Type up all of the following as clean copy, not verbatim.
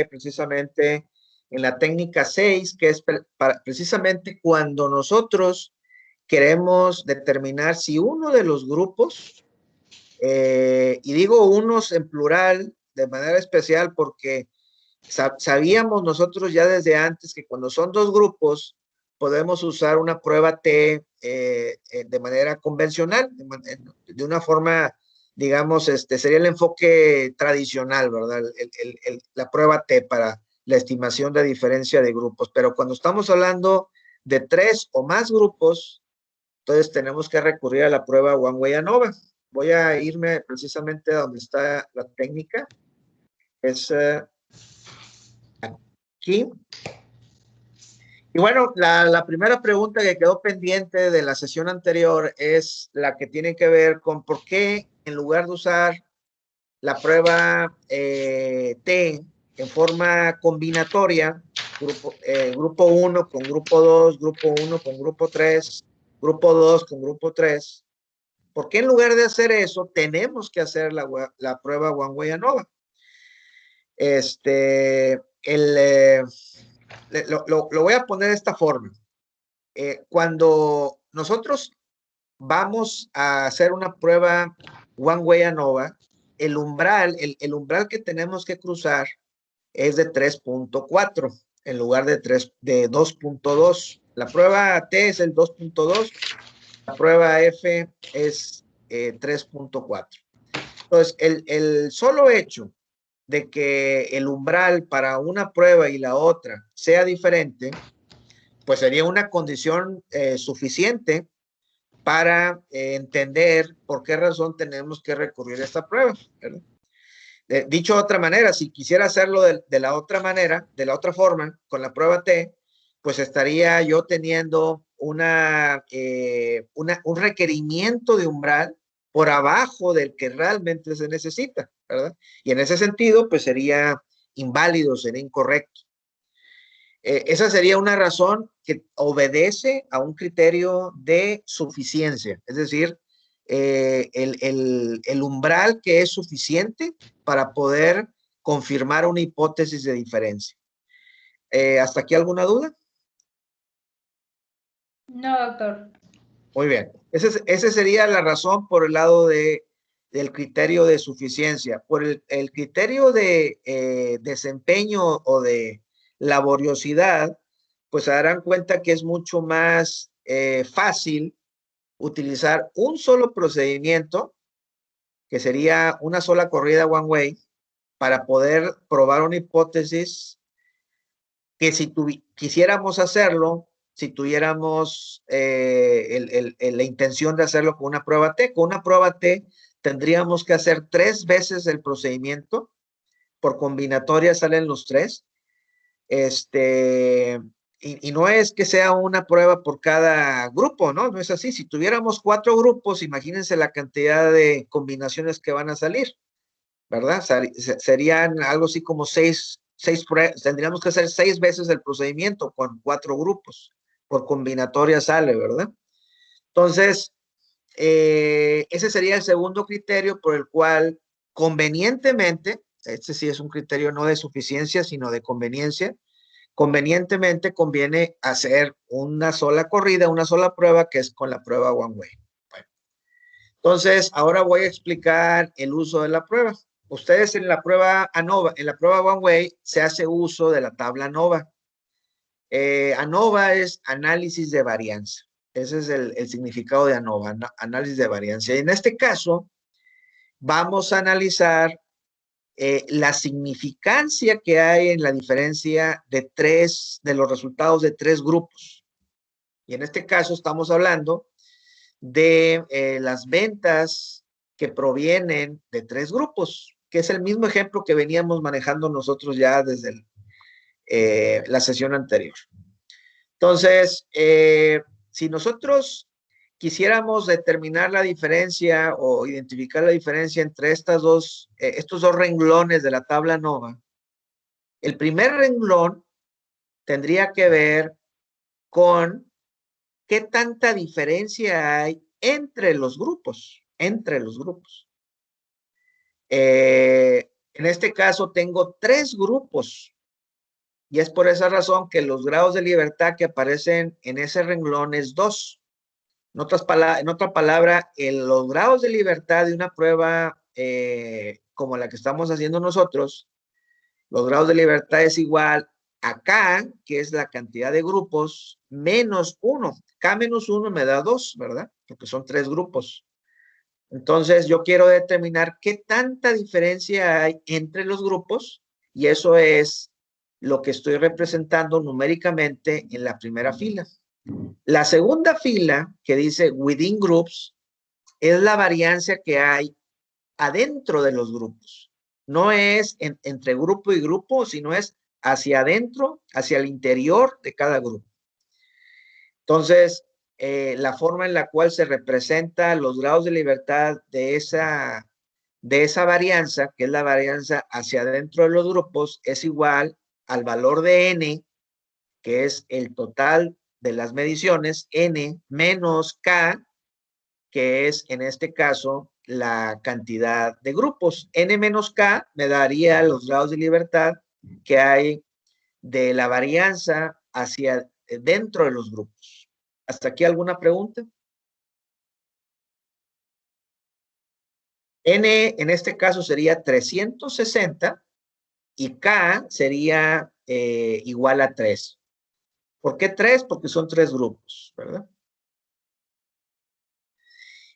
precisamente en la técnica 6, que es precisamente cuando nosotros queremos determinar si uno de los grupos, y digo unos en plural de manera especial porque sabíamos nosotros ya desde antes que cuando son dos grupos podemos usar una prueba T de manera convencional, de una forma, digamos, sería el enfoque tradicional, ¿verdad? La prueba T para la estimación de diferencia de grupos. Pero cuando estamos hablando de tres o más grupos, entonces tenemos que recurrir a la prueba One Way ANOVA. Voy a irme precisamente a donde está la técnica. Es aquí. Y bueno, la primera pregunta que quedó pendiente de la sesión anterior es la que tiene que ver con por qué en lugar de usar la prueba T en forma combinatoria, grupo 1 con grupo 2, grupo 1 con grupo 3, grupo 2 con grupo 3, ¿por qué en lugar de hacer eso tenemos que hacer la prueba One Way ANOVA? Lo voy a poner de esta forma. Cuando nosotros vamos a hacer una prueba One Way ANOVA, el umbral que tenemos que cruzar es de 3.4 en lugar de 2.2. La prueba T es el 2.2, la prueba F es 3.4. Entonces, el solo hecho de que el umbral para una prueba y la otra sea diferente, pues sería una condición suficiente para entender por qué razón tenemos que recurrir a esta prueba, ¿verdad? Dicho de otra manera, si quisiera hacerlo de la otra manera, de la otra forma, con la prueba T, pues estaría yo teniendo un requerimiento de umbral por abajo del que realmente se necesita, ¿verdad? Y en ese sentido, pues sería inválido, sería incorrecto. Esa sería una razón que obedece a un criterio de suficiencia, es decir, el umbral que es suficiente para poder confirmar una hipótesis de diferencia. ¿Hasta aquí alguna duda? No, doctor. Muy bien. Esa sería la razón por el lado del criterio de suficiencia. Por el criterio de desempeño o de laboriosidad, pues se darán cuenta que es mucho más fácil utilizar un solo procedimiento, que sería una sola corrida one way, para poder probar una hipótesis que si quisiéramos hacerlo, si tuviéramos la intención de hacerlo con una prueba T, con una prueba T tendríamos que hacer 3 veces el procedimiento, por combinatoria salen los 3, y no es que sea una prueba por cada grupo, ¿no? No es así. Si tuviéramos 4 grupos, imagínense la cantidad de combinaciones que van a salir, ¿verdad? Serían algo así como 6, tendríamos que hacer 6 veces el procedimiento con 4 grupos. Por combinatoria sale, ¿verdad? Entonces, ese sería el segundo criterio por el cual convenientemente, este sí es un criterio no de suficiencia, sino de conveniencia, convenientemente conviene hacer una sola corrida, una sola prueba, que es con la prueba one way. Bueno, entonces, ahora voy a explicar el uso de la prueba. Ustedes en la prueba ANOVA, en la prueba one way, se hace uso de la tabla ANOVA. ANOVA es análisis de varianza. Ese es el significado de ANOVA, análisis de varianza. Y en este caso, vamos a analizar la significancia que hay en la diferencia de los resultados de 3 grupos. Y en este caso estamos hablando de las ventas que provienen de 3 grupos, que es el mismo ejemplo que veníamos manejando nosotros ya desde la sesión anterior. Entonces, si nosotros quisiéramos determinar la diferencia o identificar la diferencia entre estos dos renglones de la tabla ANOVA, el primer renglón tendría que ver con qué tanta diferencia hay entre los grupos, En este caso tengo 3 grupos. Y es por esa razón que los grados de libertad que aparecen en ese renglón es 2. En otra palabra, los grados de libertad de una prueba como la que estamos haciendo nosotros, los grados de libertad es igual a K, que es la cantidad de grupos, menos 1. K menos 1 me da 2, ¿verdad? Porque son 3 grupos. Entonces, yo quiero determinar qué tanta diferencia hay entre los grupos, y eso es lo que estoy representando numéricamente en la primera fila. La segunda fila, que dice within groups, es la varianza que hay adentro de los grupos. No es entre grupo y grupo, sino es hacia adentro, hacia el interior de cada grupo. Entonces, la forma en la cual se representa los grados de libertad de esa varianza, que es la varianza hacia adentro de los grupos, es igual al valor de n, que es el total de las mediciones, n menos k, que es en este caso la cantidad de grupos. N menos k me daría los grados de libertad que hay de la varianza hacia dentro de los grupos. ¿Hasta aquí alguna pregunta? N en este caso sería 360 y K sería igual a 3. ¿Por qué 3? Porque son 3 grupos, ¿verdad?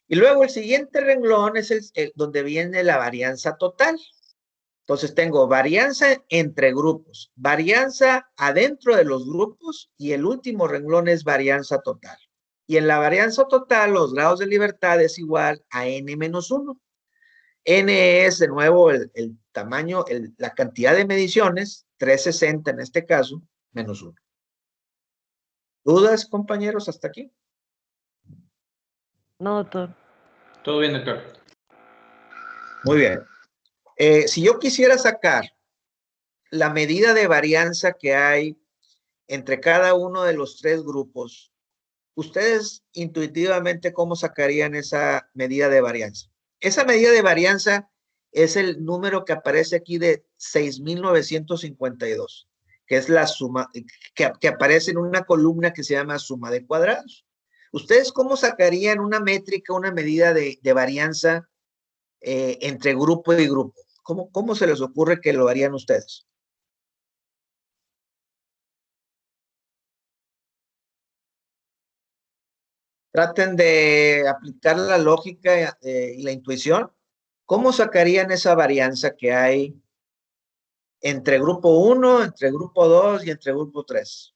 Y luego el siguiente renglón es donde viene la varianza total. Entonces tengo varianza entre grupos, varianza adentro de los grupos y el último renglón es varianza total. Y en la varianza total los grados de libertad es igual a n menos 1. N es de nuevo el tamaño, la cantidad de mediciones, 360 en este caso, menos 1. ¿Dudas, compañeros, hasta aquí? No, doctor. Todo bien, doctor. Muy bien. Si yo quisiera sacar la medida de varianza que hay entre cada uno de los 3 grupos, ustedes intuitivamente, ¿cómo sacarían esa medida de varianza? Esa medida de varianza es el número que aparece aquí de 6,952, que es la suma, que aparece en una columna que se llama suma de cuadrados. ¿Ustedes cómo sacarían una métrica, una medida de varianza entre grupo y grupo? ¿Cómo se les ocurre que lo harían ustedes? Traten de aplicar la lógica y la intuición. ¿Cómo sacarían esa varianza que hay entre grupo 1, entre grupo 2 y entre grupo 3?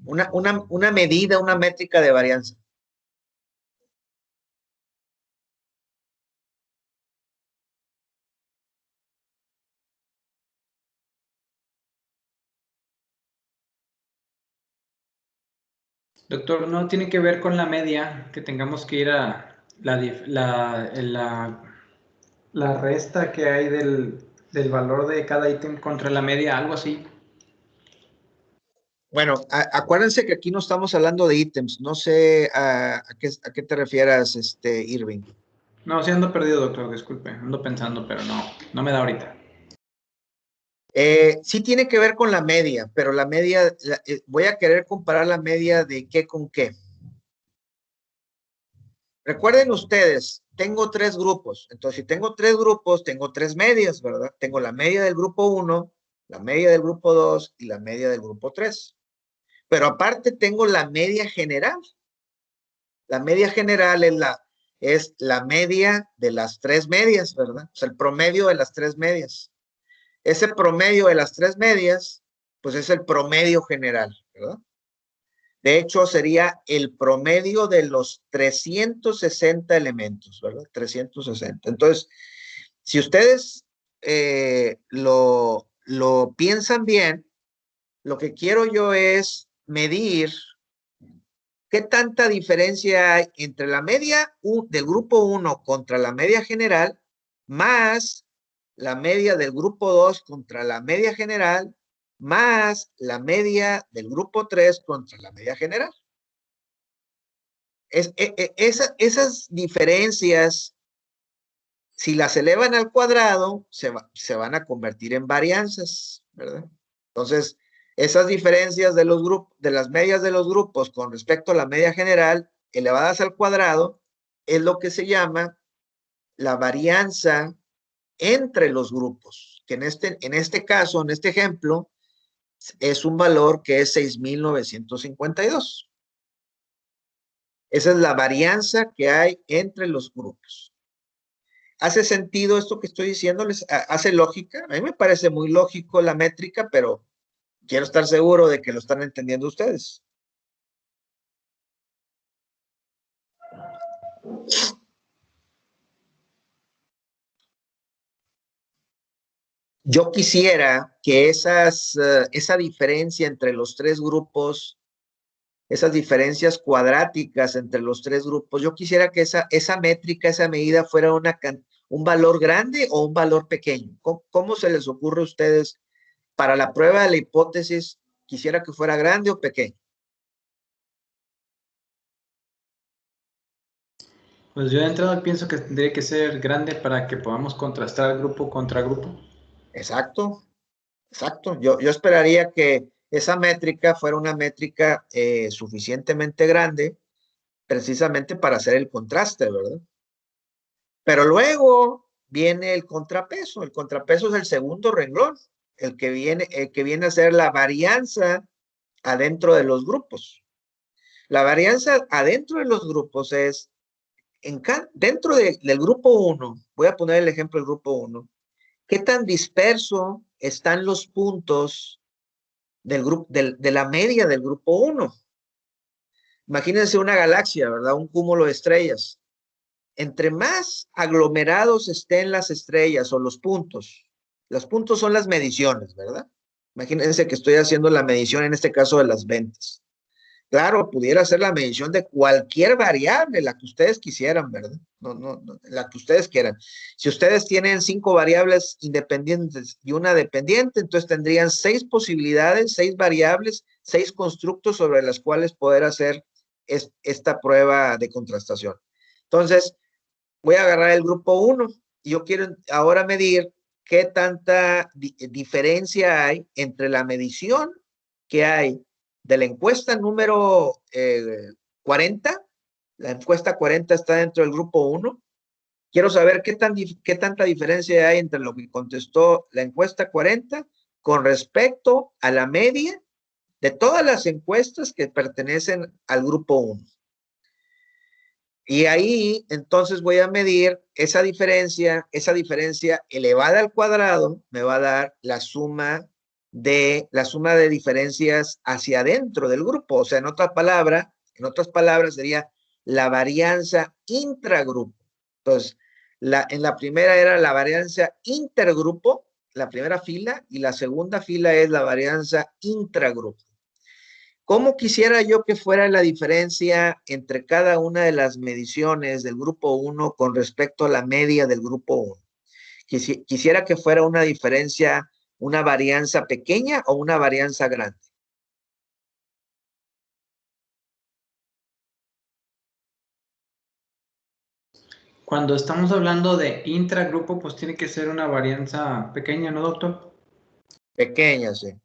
Una medida, una métrica de varianza. Doctor, ¿no tiene que ver con la media, que tengamos que ir a la resta que hay del valor de cada ítem contra la media, algo así? Bueno, acuérdense que aquí no estamos hablando de ítems. No sé a qué te refieras, Irving. No, sí ando perdido, doctor, disculpe. Ando pensando, pero no me da ahorita. Sí tiene que ver con la media, pero la media, voy a querer comparar la media de qué con qué. Recuerden ustedes, tengo 3 grupos. Entonces, si tengo 3 grupos, tengo 3 medias, ¿verdad? Tengo la media del grupo 1, la media del grupo 2 y la media del grupo 3. Pero aparte tengo la media general. La media general es la media de las 3 medias, ¿verdad? O sea, el promedio de las 3 medias. Ese promedio de las 3 medias, pues es el promedio general, ¿verdad? De hecho, sería el promedio de los 360 elementos, ¿verdad? 360. Entonces, si ustedes lo piensan bien, lo que quiero yo es medir qué tanta diferencia hay entre la media del grupo 1 contra la media general, más la media del grupo 2 contra la media general, más la media del grupo 3 contra la media general. Esas diferencias Si las elevan al cuadrado, se van a convertir en varianzas, ¿verdad? Entonces, esas diferencias de los grupos, de las medias de los grupos con respecto a la media general, elevadas al cuadrado, es lo que se llama la varianza entre los grupos, que en este caso, en este ejemplo, es un valor que es 6,952. Esa es la varianza que hay entre los grupos. ¿Hace sentido esto que estoy diciéndoles? ¿Hace lógica? A mí me parece muy lógico la métrica, pero quiero estar seguro de que lo están entendiendo ustedes. Yo quisiera que esa diferencia entre los tres grupos, esas diferencias cuadráticas entre los tres grupos, yo quisiera que esa métrica, esa medida fuera un valor grande o un valor pequeño. ¿Cómo se les ocurre a ustedes para la prueba de la hipótesis? ¿Quisiera que fuera grande o pequeño? Pues yo de entrada pienso que tendría que ser grande para que podamos contrastar grupo contra grupo. Exacto, exacto. Yo esperaría que esa métrica fuera una métrica suficientemente grande precisamente para hacer el contraste, ¿verdad? Pero luego viene el contrapeso. El contrapeso es el segundo renglón, el que viene a ser la varianza adentro de los grupos. La varianza adentro de los grupos es, dentro del grupo 1, voy a poner el ejemplo del grupo 1, ¿qué tan disperso están los puntos del grupo, de la media del grupo 1? Imagínense una galaxia, ¿verdad? Un cúmulo de estrellas. Entre más aglomerados estén las estrellas o los puntos son las mediciones, ¿verdad? Imagínense que estoy haciendo la medición, en este caso, de las ventas. Claro, pudiera ser la medición de cualquier variable, la que ustedes quisieran, ¿verdad? No, la que ustedes quieran. Si ustedes tienen 5 variables independientes y una dependiente, entonces tendrían 6 posibilidades, 6 variables, 6 constructos sobre las cuales poder hacer esta prueba de contrastación. Entonces, voy a agarrar el grupo 1 y yo quiero ahora medir qué tanta diferencia hay entre la medición que hay de la encuesta número 40. La encuesta 40 está dentro del grupo 1. Quiero saber qué tanta diferencia hay entre lo que contestó la encuesta 40 con respecto a la media de todas las encuestas que pertenecen al grupo 1. Y ahí entonces voy a medir esa diferencia elevada al cuadrado me va a dar la suma de diferencias hacia adentro del grupo. O sea, en otras palabras sería la varianza intragrupo. Entonces, en la primera era la varianza intergrupo, la primera fila, y la segunda fila es la varianza intragrupo. ¿Cómo quisiera yo que fuera la diferencia entre cada una de las mediciones del grupo 1 con respecto a la media del grupo 1? Quisiera que fuera una diferencia, una varianza pequeña o una varianza grande. Cuando estamos hablando de intragrupo, pues tiene que ser una varianza pequeña, ¿no, doctor? Pequeña, sí.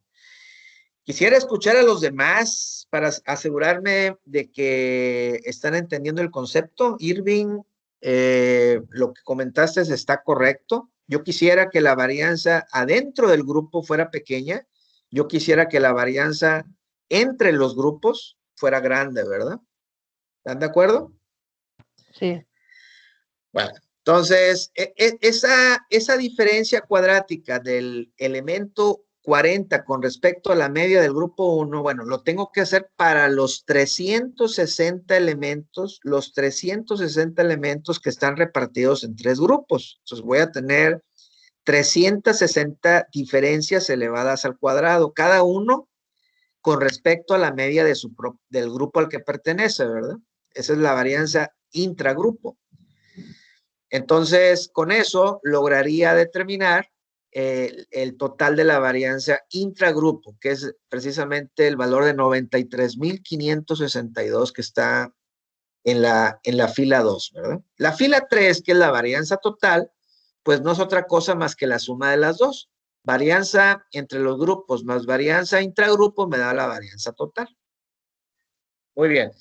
Quisiera escuchar a los demás para asegurarme de que están entendiendo el concepto. Irving, lo que comentaste está correcto. Yo quisiera que la varianza adentro del grupo fuera pequeña. Yo quisiera que la varianza entre los grupos fuera grande, ¿verdad? ¿Están de acuerdo? Sí. Bueno, entonces, esa diferencia cuadrática del elemento 40 con respecto a la media del grupo 1, bueno, lo tengo que hacer para los 360 elementos, que están repartidos en 3 grupos. Entonces voy a tener 360 diferencias elevadas al cuadrado, cada uno con respecto a la media del grupo al que pertenece, ¿verdad? Esa es la varianza intragrupo. Entonces, con eso lograría determinar el total de la varianza intragrupo, que es precisamente el valor de 93,562 que está en la fila 2, ¿verdad? La fila 3, que es la varianza total, pues no es otra cosa más que la suma de las dos. Varianza entre los grupos más varianza intragrupo me da la varianza total. Muy bien.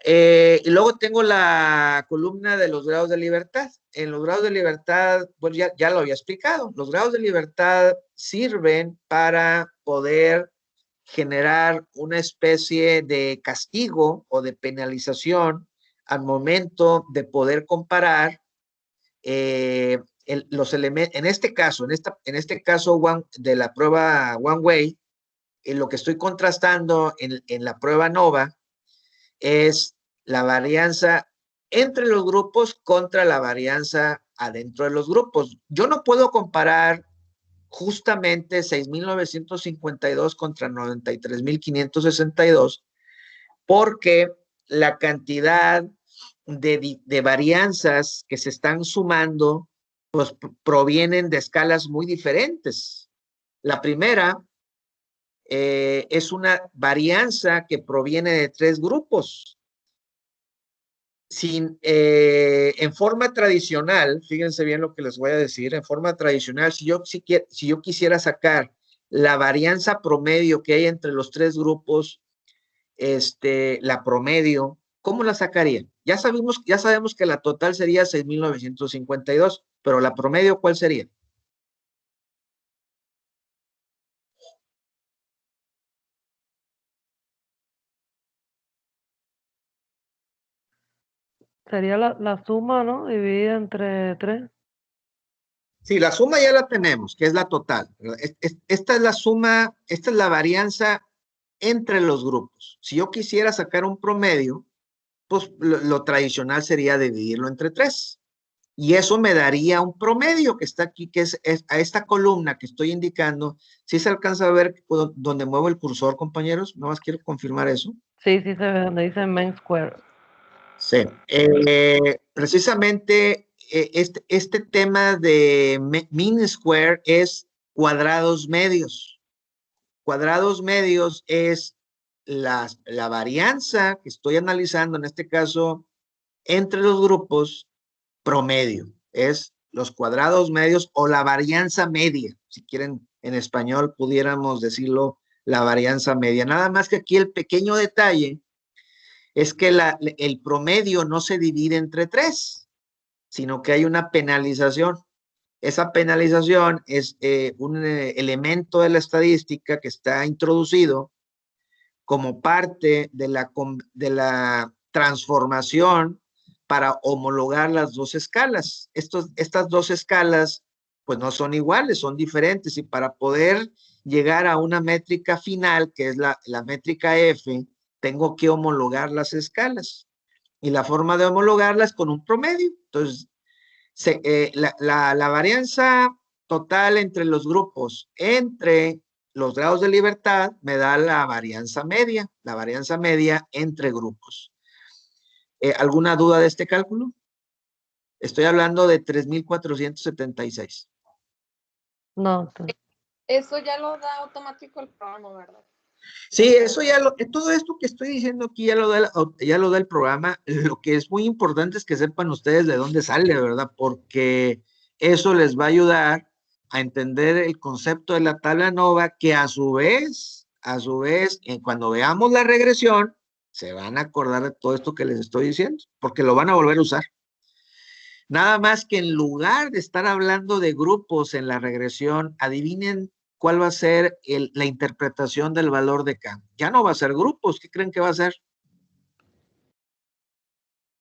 Y luego tengo la columna de los grados de libertad. En los grados de libertad, pues ya lo había explicado. Los grados de libertad sirven para poder generar una especie de castigo o de penalización al momento de poder comparar los elementos. En este caso, de la prueba One Way, lo que estoy contrastando en la prueba NOVA es la varianza entre los grupos contra la varianza adentro de los grupos. Yo no puedo comparar justamente 6,952 contra 93,562 porque la cantidad de varianzas que se están sumando pues provienen de escalas muy diferentes. La primera es una varianza que proviene de 3 grupos. En forma tradicional, fíjense bien lo que les voy a decir, en forma tradicional, si yo quisiera sacar la varianza promedio que hay entre los 3 grupos, la promedio, ¿cómo la sacaría? Ya sabemos que la total sería 6,952, pero la promedio, ¿cuál sería? Sería la suma, ¿no? Dividida entre 3. Sí, la suma ya la tenemos, que es la total. Esta es la suma, esta es la varianza entre los grupos. Si yo quisiera sacar un promedio, pues lo tradicional sería dividirlo entre 3. Y eso me daría un promedio que está aquí, que es a esta columna que estoy indicando. ¿Sí se alcanza a ver donde muevo el cursor, compañeros? Nada más quiero confirmar eso. Sí, se ve donde dice main square. Sí. Precisamente este tema de mean square es cuadrados medios. Cuadrados medios es la varianza que estoy analizando, en este caso, entre los grupos promedio. Es los cuadrados medios o la varianza media. Si quieren, en español pudiéramos decirlo, la varianza media. Nada más que aquí el pequeño detalle es que el promedio no se divide entre 3, sino que hay una penalización. Esa penalización es un elemento de la estadística que está introducido como parte de la transformación para homologar las dos escalas. Estas dos escalas pues no son iguales, son diferentes, y para poder llegar a una métrica final, que es la métrica F, tengo que homologar las escalas. Y la forma de homologarlas con un promedio. Entonces, la varianza total entre los grupos, entre los grados de libertad, me da la varianza media entre grupos. ¿Alguna duda de este cálculo? Estoy hablando de 3,476. No, Eso ya lo da automático el programa, ¿verdad? Sí, eso todo esto que estoy diciendo aquí ya lo da el programa. Lo que es muy importante es que sepan ustedes de dónde sale, ¿verdad? Porque eso les va a ayudar a entender el concepto de la tabla NOVA, que a su vez, cuando veamos la regresión, se van a acordar de todo esto que les estoy diciendo, porque lo van a volver a usar. Nada más que en lugar de estar hablando de grupos en la regresión, adivinen cuál va a ser la interpretación del valor de K. Ya no va a ser grupos. ¿Qué creen que va a ser?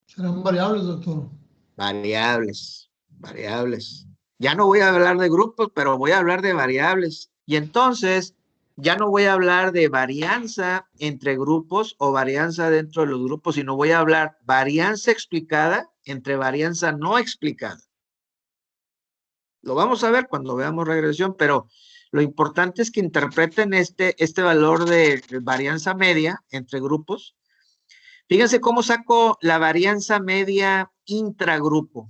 Serán variables, doctor. Variables. Ya no voy a hablar de grupos, pero voy a hablar de variables. Y entonces, ya no voy a hablar de varianza entre grupos o varianza dentro de los grupos, sino voy a hablar varianza explicada entre varianza no explicada. Lo vamos a ver cuando veamos regresión, pero lo importante es que interpreten este valor de varianza media entre grupos. Fíjense cómo saco la varianza media intragrupo.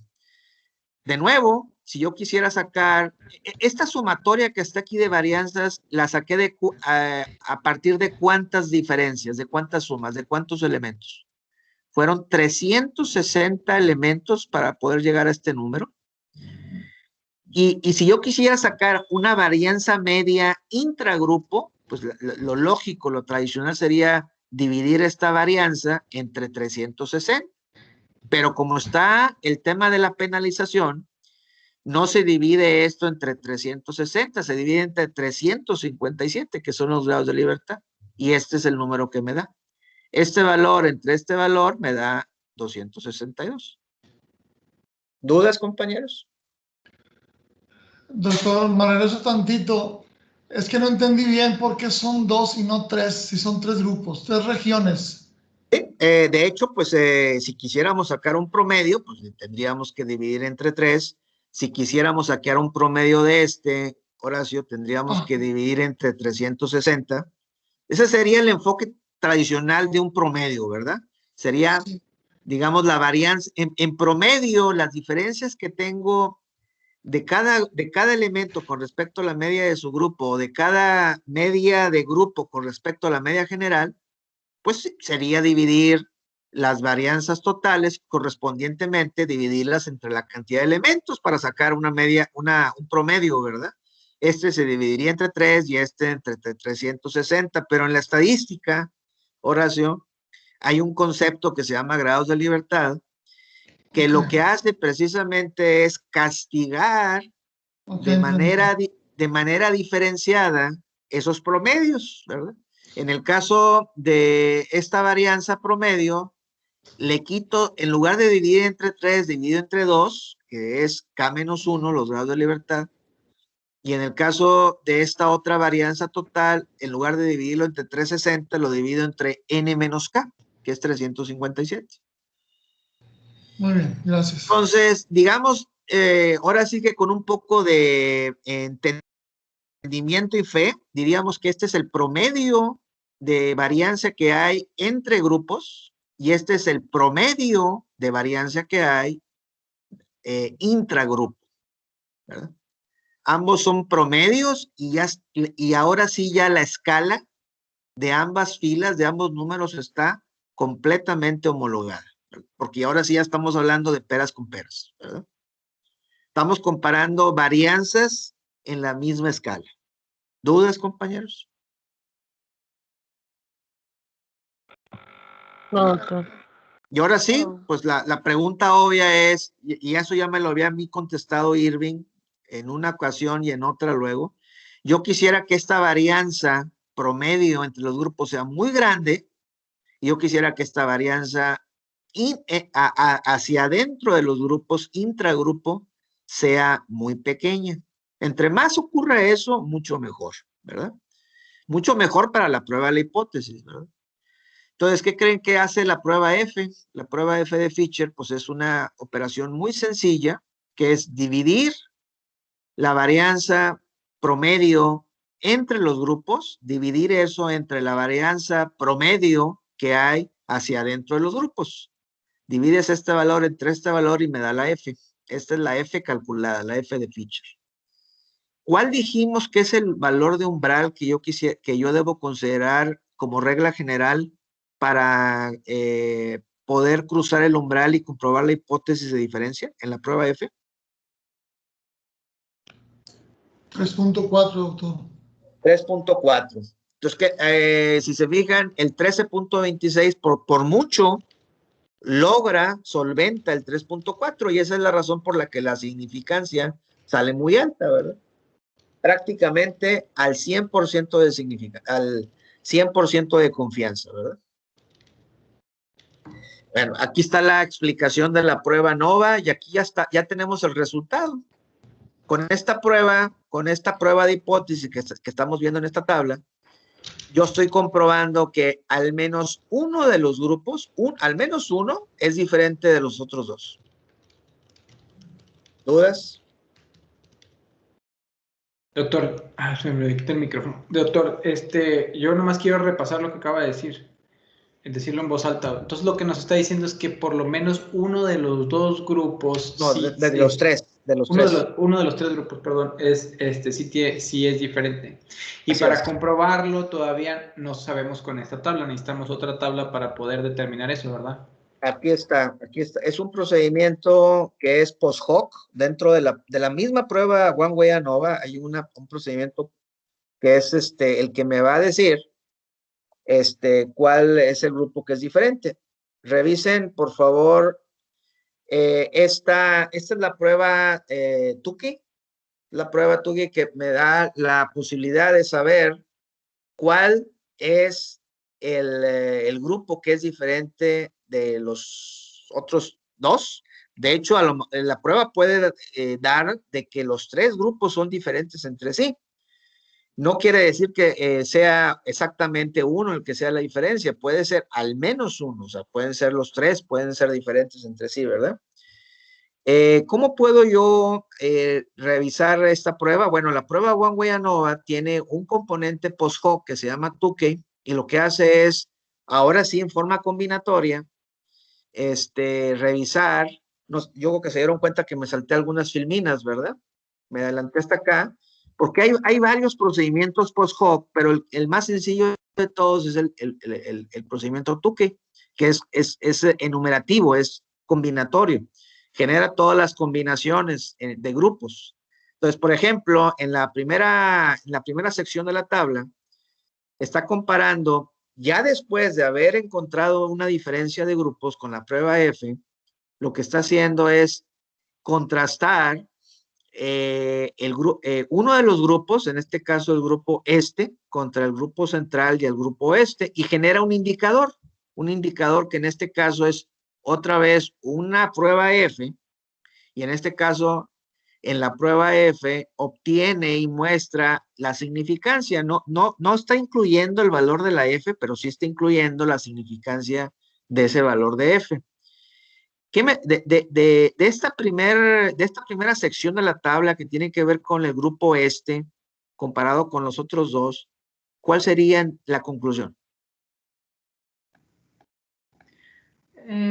De nuevo, si yo quisiera sacar esta sumatoria que está aquí de varianzas, la saqué a partir de cuántas diferencias, de cuántas sumas, de cuántos elementos. Fueron 360 elementos para poder llegar a este número. Y si yo quisiera sacar una varianza media intragrupo, pues lo lógico, lo tradicional sería dividir esta varianza entre 360. Pero como está el tema de la penalización, no se divide esto entre 360, se divide entre 357, que son los grados de libertad. Y este es el número que me da. Este valor entre este valor me da 262. ¿Dudas, compañeros? Doctor, me regreso tantito. Es que no entendí bien por qué son 2 y no 3, si son 3 grupos, 3 regiones. Sí, de hecho, pues si quisiéramos sacar un promedio, pues tendríamos que dividir entre 3. Si quisiéramos sacar un promedio de este, Horacio, tendríamos que dividir entre 360. Ese sería el enfoque tradicional de un promedio, ¿verdad? Sería, digamos, la varianza. En promedio, las diferencias que tengo de cada elemento con respecto a la media de su grupo, o de cada media de grupo con respecto a la media general, pues sería dividir las varianzas totales correspondientemente, dividirlas entre la cantidad de elementos para sacar una media, un promedio, ¿verdad? Este se dividiría entre 3 y este entre 360, pero en la estadística, Horacio, hay un concepto que se llama grados de libertad, que lo que hace precisamente es castigar de manera diferenciada esos promedios, ¿verdad? En el caso de esta varianza promedio, le quito, en lugar de dividir entre 3, divido entre 2, que es K-1, los grados de libertad. Y en el caso de esta otra varianza total, en lugar de dividirlo entre 360, lo divido entre N-K, que es 357. Muy bien, gracias. Entonces, digamos, ahora sí que con un poco de entendimiento y fe, diríamos que este es el promedio de varianza que hay entre grupos y este es el promedio de varianza que hay intragrupo, ¿verdad? Ambos son promedios y ahora sí ya la escala de ambas filas, de ambos números está completamente homologada, ¿verdad? Porque ahora sí ya estamos hablando de peras con peras, ¿verdad? Estamos comparando varianzas en la misma escala. ¿Dudas, compañeros? No, doctor. Y ahora sí, pues la pregunta obvia es, y eso ya me lo había a mí contestado Irving en una ocasión y en otra luego, yo quisiera que esta varianza promedio entre los grupos sea muy grande, y yo quisiera que esta varianza hacia adentro de los grupos, intragrupo, sea muy pequeña. Entre más ocurra eso, mucho mejor, ¿verdad? Mucho mejor para la prueba de la hipótesis, ¿verdad? Entonces, ¿qué creen que hace la prueba F? La prueba F de Fisher, pues es una operación muy sencilla, que es dividir la varianza promedio entre los grupos, dividir eso entre la varianza promedio que hay hacia adentro de los grupos. Divides este valor entre este valor y me da la F. Esta es la F calculada, la F de Fisher. ¿Cuál dijimos que es el valor de umbral que yo debo considerar como regla general para poder cruzar el umbral y comprobar la hipótesis de diferencia en la prueba F? 3.4, doctor. 3.4. Entonces, si se fijan, el 13.26 por mucho solventa el 3.4 y esa es la razón por la que la significancia sale muy alta, ¿verdad? Prácticamente al 100% de al 100% de confianza, ¿verdad? Bueno, aquí está la explicación de la prueba NOVA y aquí ya tenemos el resultado. Con esta prueba de hipótesis que estamos viendo en esta tabla, yo estoy comprobando que al menos uno de los grupos, al menos uno, es diferente de los otros dos. ¿Dudas? Doctor, se me quita el micrófono. Doctor, yo nomás quiero repasar lo que acaba de decir, decirlo en voz alta. Entonces lo que nos está diciendo es que por lo menos uno de los dos grupos... No, sí, de los tres. Uno de los tres grupos, perdón, sí es diferente. Y Así para es. comprobarlo todavía no sabemos con esta tabla, necesitamos otra tabla para poder determinar eso, ¿verdad? Aquí está, aquí está. Es un procedimiento que es post hoc. Dentro de la misma prueba One Way ANOVA hay un procedimiento que es el que me va a decir cuál es el grupo que es diferente. Revisen, por favor, esta es la prueba Tukey, la prueba Tukey que me da la posibilidad de saber cuál es el grupo que es diferente de los otros dos. De hecho, la prueba puede dar de que los tres grupos son diferentes entre sí. No quiere decir que sea exactamente uno el que sea la diferencia, puede ser al menos uno, o sea, pueden ser los tres, pueden ser diferentes entre sí, ¿verdad? ¿Cómo puedo yo revisar esta prueba? Bueno, la prueba One Way ANOVA tiene un componente post hoc que se llama Tukey y lo que hace es, ahora sí, en forma combinatoria, revisar. Yo creo que se dieron cuenta que me salté algunas filminas, ¿verdad? Me adelanté hasta acá, porque hay varios procedimientos post hoc, pero el más sencillo de todos es el procedimiento Tukey, que es enumerativo, es combinatorio, genera todas las combinaciones de grupos. Entonces, por ejemplo, en la primera sección de la tabla, está comparando, ya después de haber encontrado una diferencia de grupos con la prueba F, lo que está haciendo es contrastar uno de los grupos, en este caso el grupo contra el grupo central y el grupo oeste, y genera un indicador que en este caso es otra vez una prueba F, y en este caso, en la prueba F, obtiene y muestra la significancia. No está incluyendo el valor de la F, pero sí está incluyendo la significancia de ese valor de F. De esta primera sección de la tabla que tiene que ver con el grupo comparado con los otros dos, ¿cuál sería la conclusión?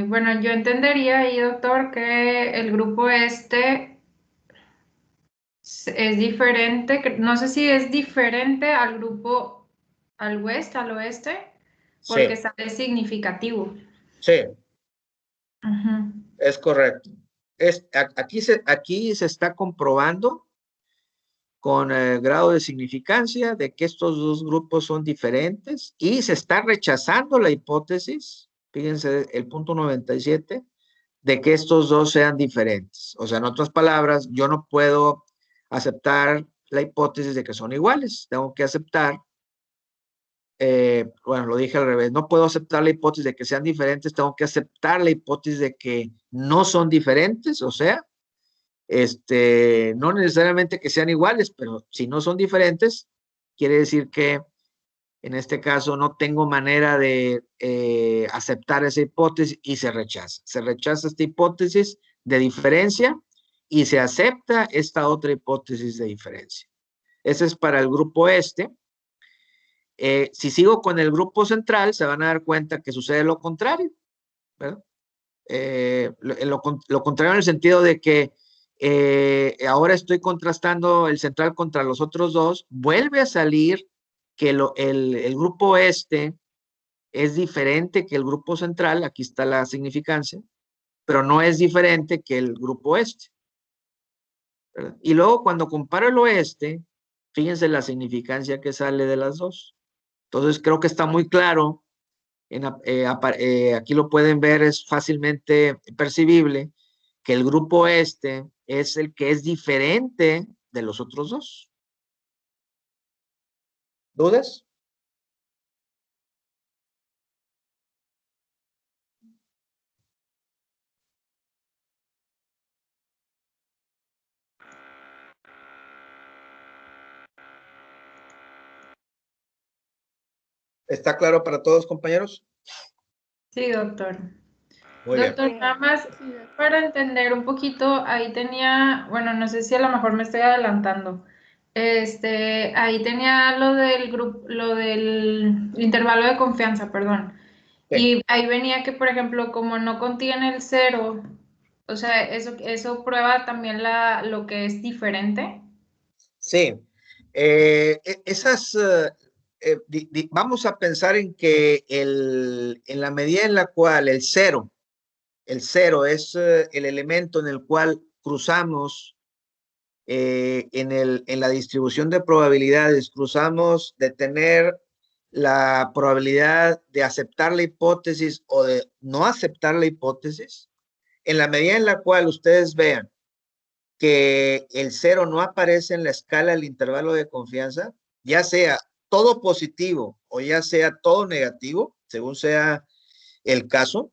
Bueno, yo entendería ahí, doctor, que el grupo es diferente, no sé si es diferente al grupo al oeste, porque Sí, sale significativo. sí, Ujú. es correcto. Aquí se está comprobando con grado de significancia de que estos dos grupos son diferentes y se está rechazando la hipótesis, fíjense el punto 97, de que estos dos sean diferentes. O sea, en otras palabras, yo no puedo aceptar la hipótesis de que son iguales, tengo que aceptar, bueno, lo dije al revés, no puedo aceptar la hipótesis de que sean diferentes, tengo que aceptar la hipótesis de que no son diferentes, o sea, no necesariamente que sean iguales, pero si no son diferentes, quiere decir que en este caso no tengo manera de aceptar esa hipótesis y se rechaza. Se rechaza esta hipótesis de diferencia y se acepta esta otra hipótesis de diferencia. Ese es para el grupo si sigo con el grupo central, se van a dar cuenta que sucede lo contrario, ¿verdad? Lo contrario en el sentido de que ahora estoy contrastando el central contra los otros dos, vuelve a salir que el grupo es diferente que el grupo central, aquí está la significancia, pero no es diferente que el grupo ¿verdad? Y luego cuando comparo el oeste, fíjense la significancia que sale de las dos. Entonces creo que está muy claro, aquí lo pueden ver, es fácilmente percibible que el grupo es el que es diferente de los otros dos. ¿Dudas? ¿Está claro para todos, compañeros? Sí, doctor. Muy bien. Doctor, nada más para entender un poquito, ahí tenía, bueno, no sé si a lo mejor me estoy adelantando. Ahí tenía lo del grupo, lo del intervalo de confianza, perdón. Sí. Y ahí venía que, por ejemplo, como no contiene el cero, o sea, eso prueba también lo que es diferente. Sí. Vamos a pensar en que en la medida en la cual el cero el 0 es el elemento en el cual cruzamos en la distribución de probabilidades, cruzamos de tener la probabilidad de aceptar la hipótesis o de no aceptar la hipótesis, en la medida en la cual ustedes vean que el 0 no aparece en la escala del intervalo de confianza, ya sea todo positivo o ya sea todo negativo, según sea el caso,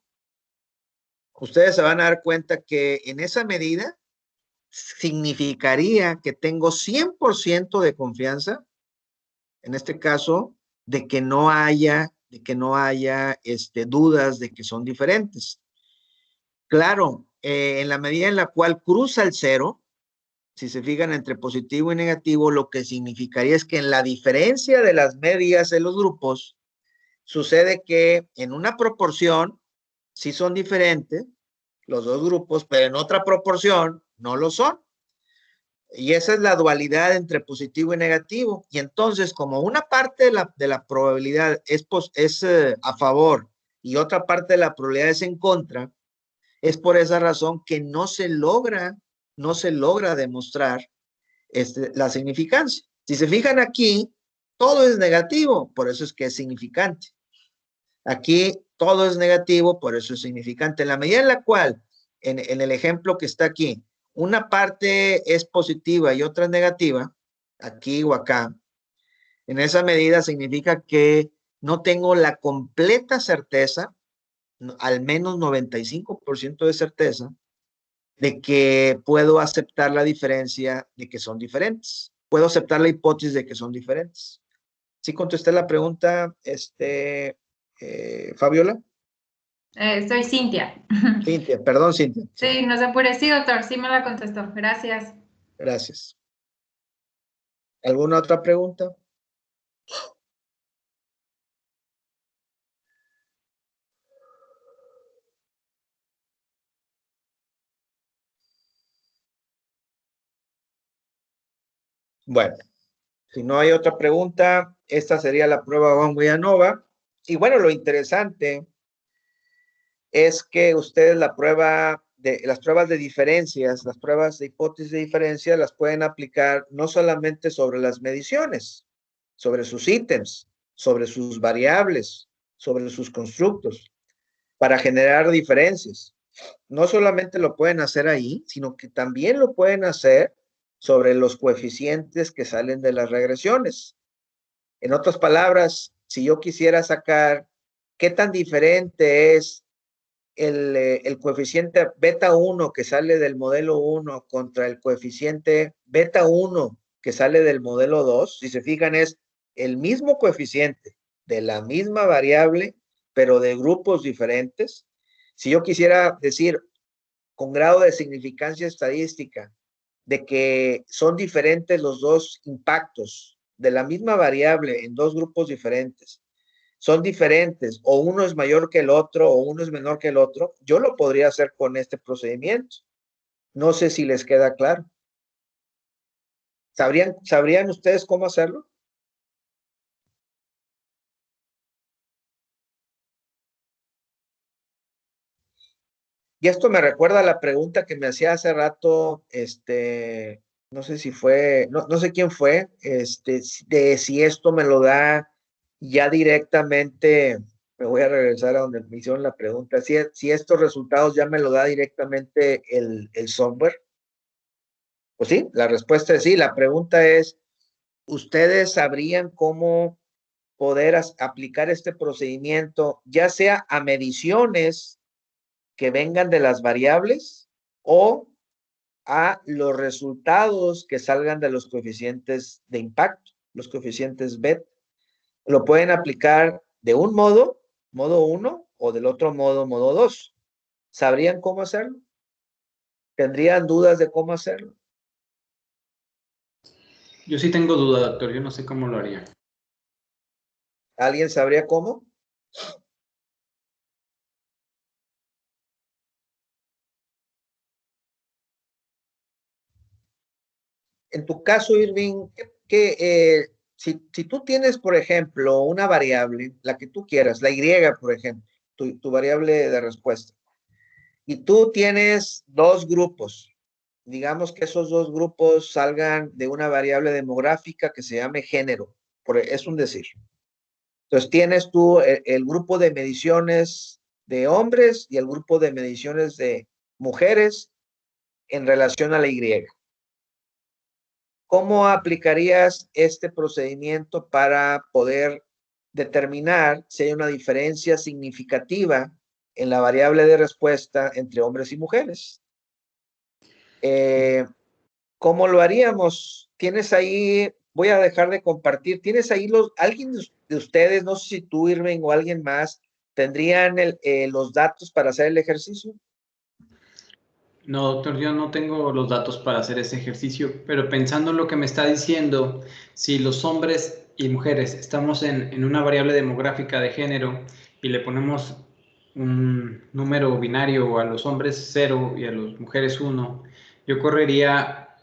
ustedes se van a dar cuenta que en esa medida significaría que tengo 100% de confianza, en este caso, de que no haya dudas de que son diferentes. Claro, en la medida en la cual cruza el 0, si se fijan entre positivo y negativo, lo que significaría es que en la diferencia de las medias de los grupos, sucede que en una proporción sí son diferentes los dos grupos, pero en otra proporción no lo son. Y esa es la dualidad entre positivo y negativo. Y entonces, como una parte de la probabilidad es a favor y otra parte de la probabilidad es en contra, es por esa razón que no se logra demostrar la significancia. Si se fijan aquí, todo es negativo, por eso es que es significante. Aquí todo es negativo, por eso es significante. En la medida en la cual, en el ejemplo que está aquí, una parte es positiva y otra es negativa, aquí o acá, en esa medida significa que no tengo la completa certeza, al menos 95% de certeza, de que puedo aceptar la diferencia de que son diferentes. Puedo aceptar la hipótesis de que son diferentes. ¿Sí contesté la pregunta, Fabiola? Soy Cintia. Cintia, perdón, Cintia. Sí, no se apure. Sí, doctor, sí me la contestó. Gracias. Gracias. ¿Alguna otra pregunta? Bueno, si no hay otra pregunta, esta sería la prueba von Guyanova. Y bueno, lo interesante es que ustedes las pruebas de diferencias, las pruebas de hipótesis de diferencia, las pueden aplicar no solamente sobre las mediciones, sobre sus ítems, sobre sus variables, sobre sus constructos, para generar diferencias. No solamente lo pueden hacer ahí, sino que también lo pueden hacer sobre los coeficientes que salen de las regresiones. En otras palabras, si yo quisiera sacar qué tan diferente es el coeficiente beta 1 que sale del modelo 1 contra el coeficiente beta 1 que sale del modelo 2, si se fijan es el mismo coeficiente de la misma variable, pero de grupos diferentes. Si yo quisiera decir con grado de significancia estadística de que son diferentes los dos impactos de la misma variable en dos grupos diferentes, son diferentes, o uno es mayor que el otro, o uno es menor que el otro, yo lo podría hacer con este procedimiento. No sé si les queda claro. ¿Sabrían ustedes cómo hacerlo? Y esto me recuerda a la pregunta que me hacía hace rato, no sé si fue, no sé quién fue, de si esto me lo da ya directamente, me voy a regresar a donde me hicieron la pregunta, si estos resultados ya me lo da directamente el software. Pues sí, la respuesta es sí. La pregunta es, ¿ustedes sabrían cómo poder aplicar este procedimiento, ya sea a mediciones que vengan de las variables o a los resultados que salgan de los coeficientes de impacto, los coeficientes beta? Lo pueden aplicar de un modo, modo 1, o del otro modo, modo 2. ¿Sabrían cómo hacerlo? ¿Tendrían dudas de cómo hacerlo? Yo sí tengo duda, doctor. Yo no sé cómo lo haría. ¿Alguien sabría cómo? En tu caso, Irving, si tú tienes, por ejemplo, una variable, la que tú quieras, la Y, por ejemplo, tu variable de respuesta, y tú tienes dos grupos. Digamos que esos dos grupos salgan de una variable demográfica que se llame género, es un decir. Entonces tienes tú el grupo de mediciones de hombres y el grupo de mediciones de mujeres en relación a la Y. ¿Cómo aplicarías este procedimiento para poder determinar si hay una diferencia significativa en la variable de respuesta entre hombres y mujeres? ¿Cómo lo haríamos? Tienes ahí, voy a dejar de compartir, tienes ahí alguien de ustedes, no sé si tú, Irving, o alguien más, tendrían los datos para hacer el ejercicio. No, doctor, yo no tengo los datos para hacer ese ejercicio, pero pensando en lo que me está diciendo, si los hombres y mujeres estamos en una variable demográfica de género y le ponemos un número binario a los hombres 0 y a las mujeres 1, yo correría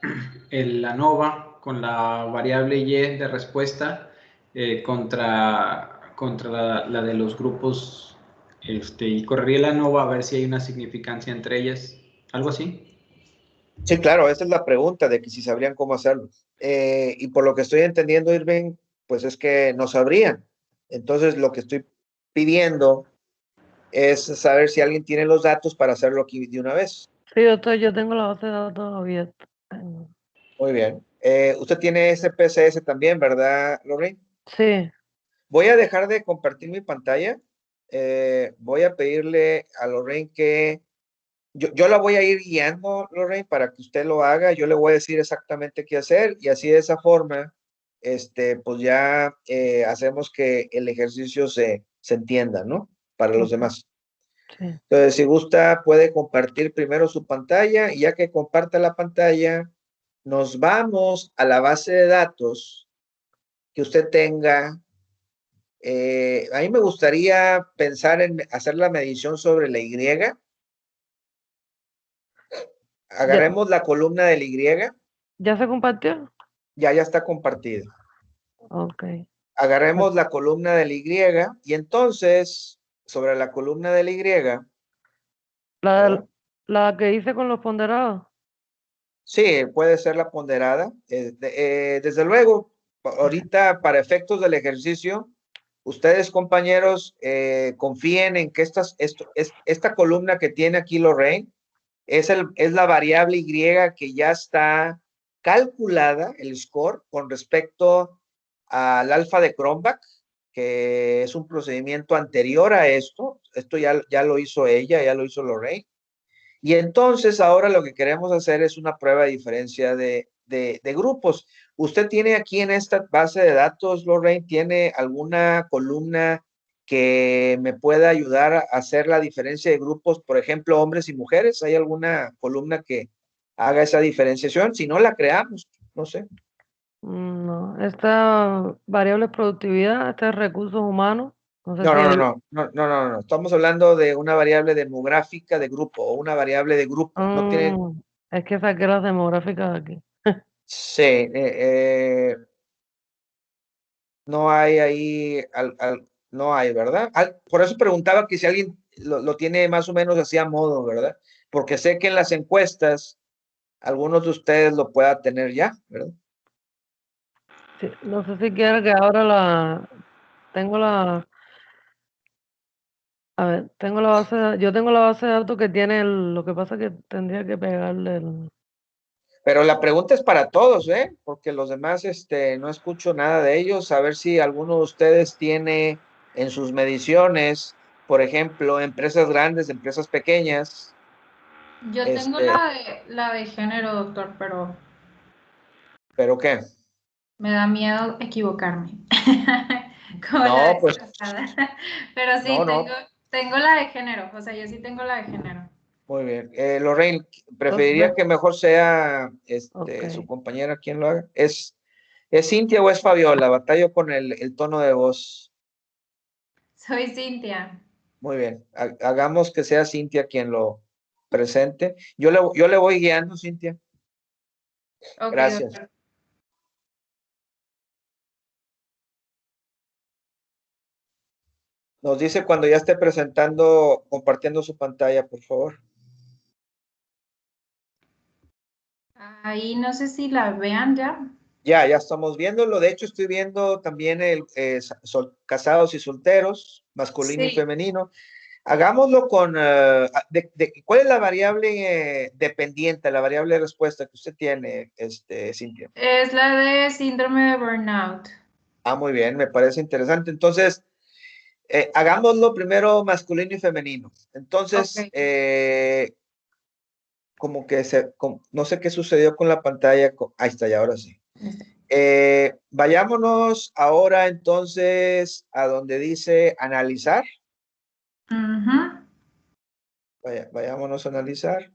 el ANOVA con la variable Y de respuesta contra la de los grupos, y correría el ANOVA a ver si hay una significancia entre ellas. ¿Algo así? Sí, claro, esa es la pregunta de que si sabrían cómo hacerlo. Y por lo que estoy entendiendo, Irving, pues es que no sabrían. Entonces, lo que estoy pidiendo es saber si alguien tiene los datos para hacerlo aquí de una vez. Sí, yo tengo la base de datos abierta. Muy bien. Usted tiene SPSS también, ¿verdad, Lorraine? Sí, Voy a dejar de compartir mi pantalla. Voy a pedirle a Lorraine que yo la voy a ir guiando, Lorraine, para que usted lo haga. Yo le voy a decir exactamente qué hacer y así de esa forma, pues ya hacemos que el ejercicio se entienda, ¿no? Para los ok, demás. sí. Entonces, si gusta, puede compartir primero su pantalla y ya que comparta la pantalla, nos vamos a la base de datos que usted tenga. A mí me gustaría pensar en hacer la medición sobre la Y. ¿Ya, Agarremos la columna de la Y. ya se compartió? Ya está compartido. Ok. Agarremos la columna de la Y y entonces, sobre la columna de la Y, ¿verdad? La que hice con los ponderados. Sí, puede ser la ponderada. Desde luego, ahorita para efectos del ejercicio, ustedes compañeros confíen en que esta columna que tiene aquí Lorraine es la variable Y que ya está calculada, el score, con respecto al alfa de Cronbach, que es un procedimiento anterior a esto. Esto ya lo hizo ella, ya lo hizo Lorraine. Y entonces ahora lo que queremos hacer es una prueba de diferencia de grupos. ¿Usted tiene aquí en esta base de datos, Lorraine, tiene alguna columna que me pueda ayudar a hacer la diferencia de grupos, por ejemplo, hombres y mujeres? ¿Hay alguna columna que haga esa diferenciación? Si no, la creamos, no sé. No, esta variable es productividad, este es recursos humanos. No sé No, si no, no, hay. no, no, no, no, no. Estamos hablando de una variable demográfica de grupo o una variable de grupo. No tiene, Es que saqué las demográficas de aquí. sí, no hay ahí, no hay, ¿verdad? Por eso preguntaba que si alguien lo tiene más o menos así a modo, ¿verdad? Porque sé que en las encuestas algunos de ustedes lo puedan tener ya, ¿verdad? Sí, no sé si quiere que ahora tengo la, a ver, yo tengo la base de datos que tiene lo que pasa es que tendría que pegarle Pero la pregunta es para todos, ¿eh? Porque los demás, no escucho nada de ellos. A ver si alguno de ustedes tiene en sus mediciones, por ejemplo, empresas grandes, empresas pequeñas, Yo tengo este, la de género, doctor, pero ¿pero qué? me da miedo equivocarme. Como la No, vez pues, pasada. Pero sí, no, no. tengo la de género. O sea, yo sí tengo la de género. Muy bien. Lorraine, entonces, preferiría que mejor sea ok. su compañera quien lo haga. ¿Es Cintia o es Fabiola? Batallo con el tono de voz. Soy Cintia. Muy bien. Hagamos que sea Cintia quien lo presente. Yo le voy guiando, Cintia. Ok, Gracias. doctor. Nos dice cuando ya esté presentando, compartiendo su pantalla, por favor. Ahí no sé si la vean ya. Ya estamos viéndolo. De hecho, estoy viendo también casados y solteros, masculino y Sí, femenino. Hagámoslo con, ¿cuál es la variable dependiente, la variable de respuesta que usted tiene, Cintia? es la de síndrome de burnout. Ah, muy bien, me parece interesante. Entonces, hagámoslo primero masculino y femenino. Entonces, Ok. como que no sé qué sucedió con la pantalla. Ahí está, ya ahora sí. Vayámonos ahora entonces a donde dice analizar. Ujú. Vayámonos a analizar.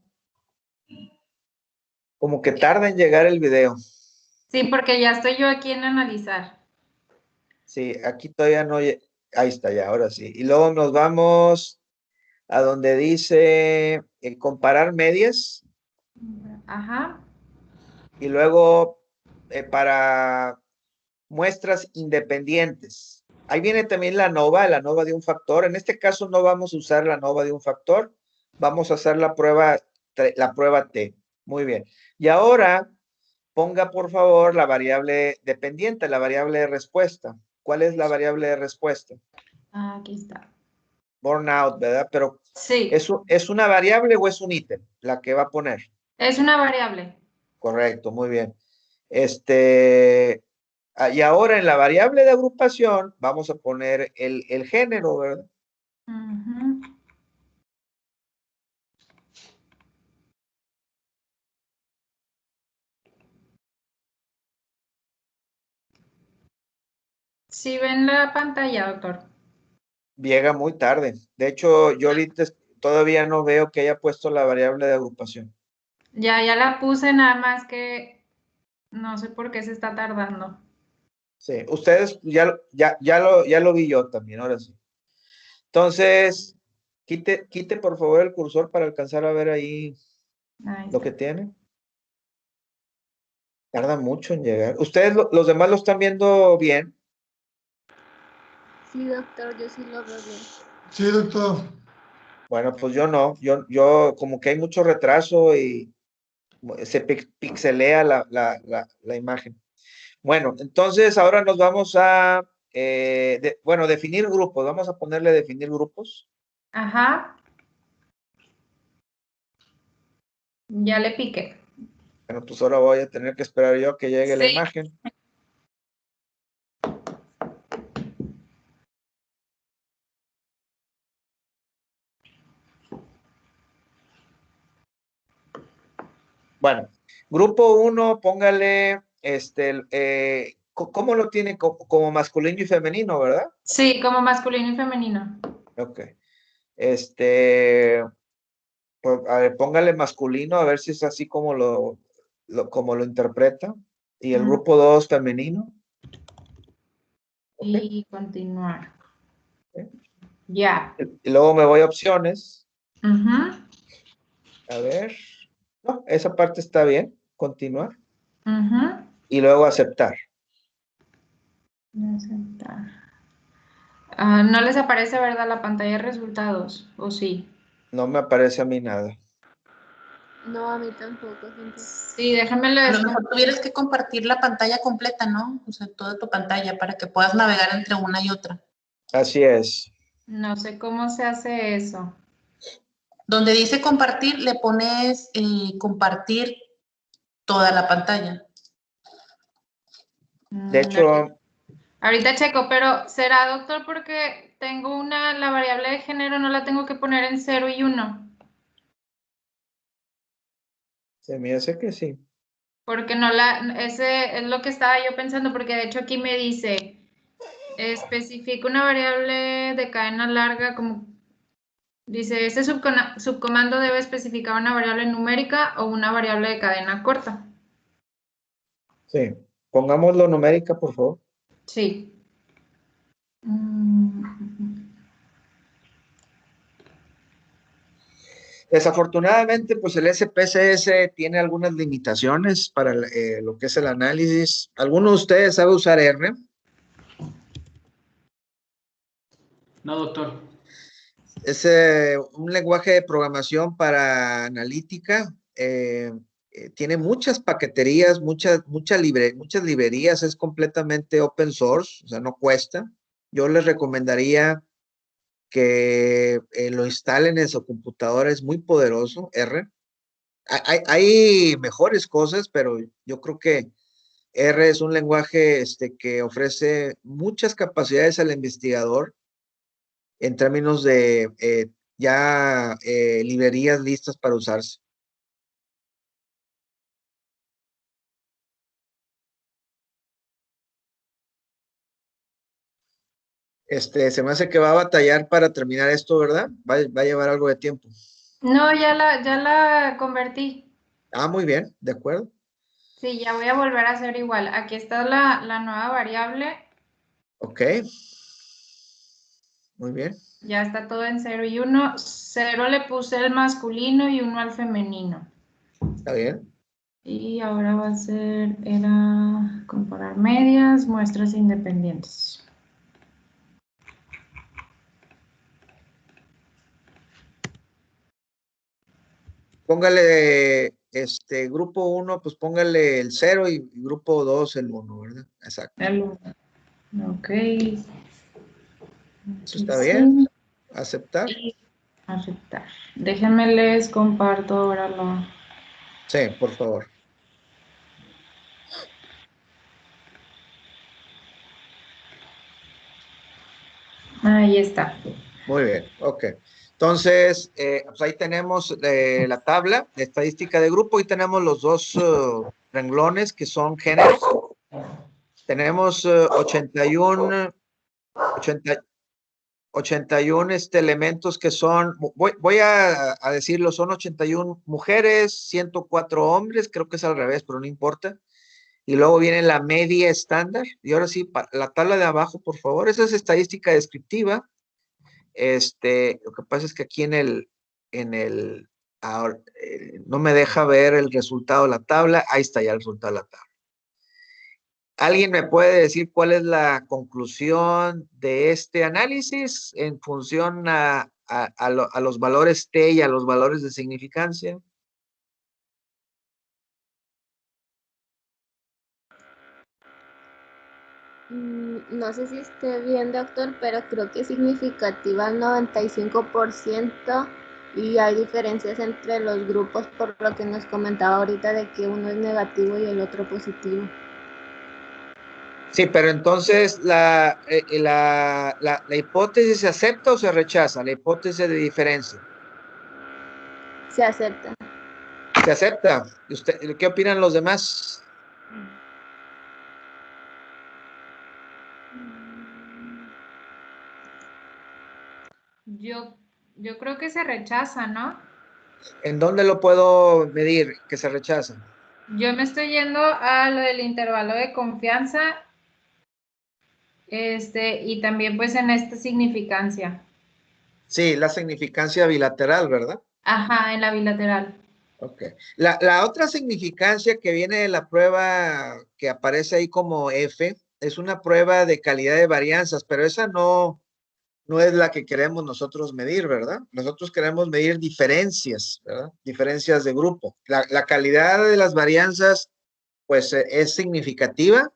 Como que tarda en llegar el video. Sí, porque ya estoy yo aquí en analizar. Sí, aquí todavía no. Ahí está, ya, ahora sí. Y luego nos vamos a donde dice comparar medias. Ajá. Y luego para muestras independientes. Ahí viene también la ANOVA de un factor. En este caso no vamos a usar la ANOVA de un factor. Vamos a hacer la prueba T. Muy bien. Y ahora ponga, por favor, la variable dependiente, la variable de respuesta. ¿Cuál es la variable de respuesta? Aquí está. Burnout, ¿verdad? Pero Sí, ¿es una variable o es un ítem la que va a poner? es una variable. Correcto, muy bien. Y ahora en la variable de agrupación vamos a poner el género, ¿verdad? Ujú. Sí ven la pantalla, doctor. Llega muy tarde. De hecho, yo ahorita todavía no veo que haya puesto la variable de agrupación. Ya la puse, nada más que no sé por qué se está tardando. Sí, ustedes ya lo vi yo también, ahora sí. Entonces, quite por favor el cursor para alcanzar a ver ahí Ahí lo está. que tiene. Tarda mucho en llegar. ¿Ustedes, los demás, lo están viendo bien? Sí, doctor, yo sí lo veo bien. Sí, doctor. Bueno, pues yo no. Yo como que hay mucho retraso y se pixelea la imagen. Bueno, entonces ahora nos vamos a, definir grupos. Vamos a ponerle definir grupos. Ajá. Ya le piqué. Bueno, pues ahora voy a tener que esperar yo a que llegue la Sí. imagen. Bueno, grupo 1, póngale, ¿cómo lo tiene? Como masculino y femenino, ¿verdad? Sí, como masculino y femenino. Ok. Pues, a ver, póngale masculino, a ver si es así como como lo interpreta. Y el grupo 2, femenino. Ok. Y continuar. Ok. Ya. Y luego me voy a opciones. Ujú, A ver. No, esa parte está bien. Continuar. ujú. Y luego aceptar. Aceptar. Ah, no les aparece, ¿verdad? La pantalla de resultados, ¿o sí? No me aparece a mí nada. No, a mí tampoco, gente. Sí, déjenme A lo les... mejor tuvieras que compartir la pantalla completa, ¿no? O sea, toda tu pantalla para que puedas navegar entre una y otra. Así es. No sé cómo se hace eso. Donde dice compartir, le pones compartir toda la pantalla. De hecho, Ahorita checo, pero ¿será, doctor, porque tengo la variable de género no la tengo que poner en 0 y 1? se me hace que sí. Porque ese es lo que estaba yo pensando, porque de hecho aquí me dice, especifica una variable de cadena larga, como dice, este subcomando debe especificar una variable numérica o una variable de cadena corta. Sí. Pongámoslo numérica, por favor. Sí. Desafortunadamente, pues el SPSS tiene algunas limitaciones para lo que es el análisis. ¿Alguno de ustedes sabe usar R? No, doctor. Es un lenguaje de programación para analítica. tiene muchas paqueterías, muchas librerías, es completamente open source, o sea, no cuesta. Yo les recomendaría que lo instalen en su computadora, es muy poderoso, R. Hay mejores cosas, pero yo creo que R es un lenguaje que ofrece muchas capacidades al investigador en términos de librerías listas para usarse. Se me hace que va a batallar para terminar esto, ¿verdad? Va a llevar algo de tiempo. No, ya la convertí. Ah, muy bien, de acuerdo. Sí, ya voy a volver a hacer igual. Aquí está la nueva variable. Ok. Muy bien. Ya está todo en 0 y 1. 0 le puse el masculino y 1 al femenino. Está bien. Y ahora va a ser, era comparar medias, muestras independientes. Póngale grupo 1, pues póngale el 0 y grupo 2 el 1, ¿verdad? Exacto. El 1. Ok. Eso está bien. Aceptar. Y aceptar. Déjenme les comparto ahora lo. Sí, por favor. Ahí está. Muy bien, ok. Entonces, pues ahí tenemos la tabla de estadística de grupo y tenemos los dos renglones que son géneros. Tenemos 81 elementos que son, voy a decirlo, son 81 mujeres, 104 hombres, creo que es al revés, pero no importa. Y luego viene la media estándar. Y ahora sí, la tabla de abajo, por favor. Esa es estadística descriptiva. Lo que pasa es que aquí no me deja ver el resultado de la tabla. Ahí está ya el resultado de la tabla. ¿Alguien me puede decir cuál es la conclusión de este análisis en función a los valores T y a los valores de significancia? No sé si esté bien, doctor, pero creo que es significativa al 95% y hay diferencias entre los grupos por lo que nos comentaba ahorita de que uno es negativo y el otro positivo. Sí, pero entonces la hipótesis se acepta o se rechaza, la hipótesis de diferencia. Se acepta. Se acepta. ¿Qué opinan los demás? Yo creo que se rechaza, ¿no? ¿En dónde lo puedo medir que se rechaza? Yo me estoy yendo a lo del intervalo de confianza, y también pues en esta significancia. Sí, la significancia bilateral, ¿verdad? Ajá, en la bilateral. Ok. La otra significancia que viene de la prueba que aparece ahí como F es una prueba de calidad de varianzas, pero esa no es la que queremos nosotros medir, ¿verdad? Nosotros queremos medir diferencias, ¿verdad? Diferencias de grupo. La calidad de las varianzas, pues, es significativa.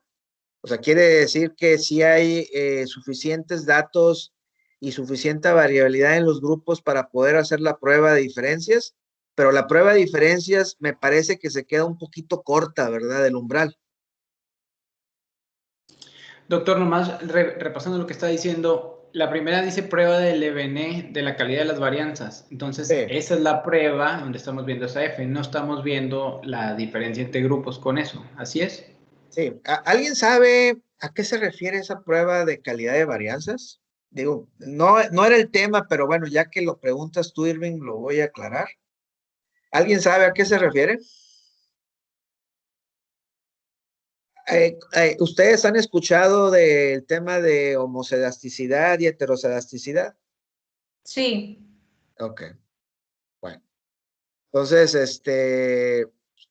O sea, quiere decir que sí hay suficientes datos y suficiente variabilidad en los grupos para poder hacer la prueba de diferencias, pero la prueba de diferencias me parece que se queda un poquito corta, ¿verdad? Del umbral. Doctor, nomás repasando lo que está diciendo, la primera dice prueba del EBN de la calidad de las varianzas. Entonces, Sí. esa es la prueba donde estamos viendo esa F. No estamos viendo la diferencia entre grupos con eso. ¿Así es? Sí. ¿Alguien sabe a qué se refiere esa prueba de calidad de varianzas? Digo, no era el tema, pero bueno, ya que lo preguntas tú, Irving, lo voy a aclarar. ¿Alguien sabe a qué se refiere? ¿Ustedes han escuchado del tema de homocedasticidad y heterocedasticidad? Sí. Ok, bueno. Entonces,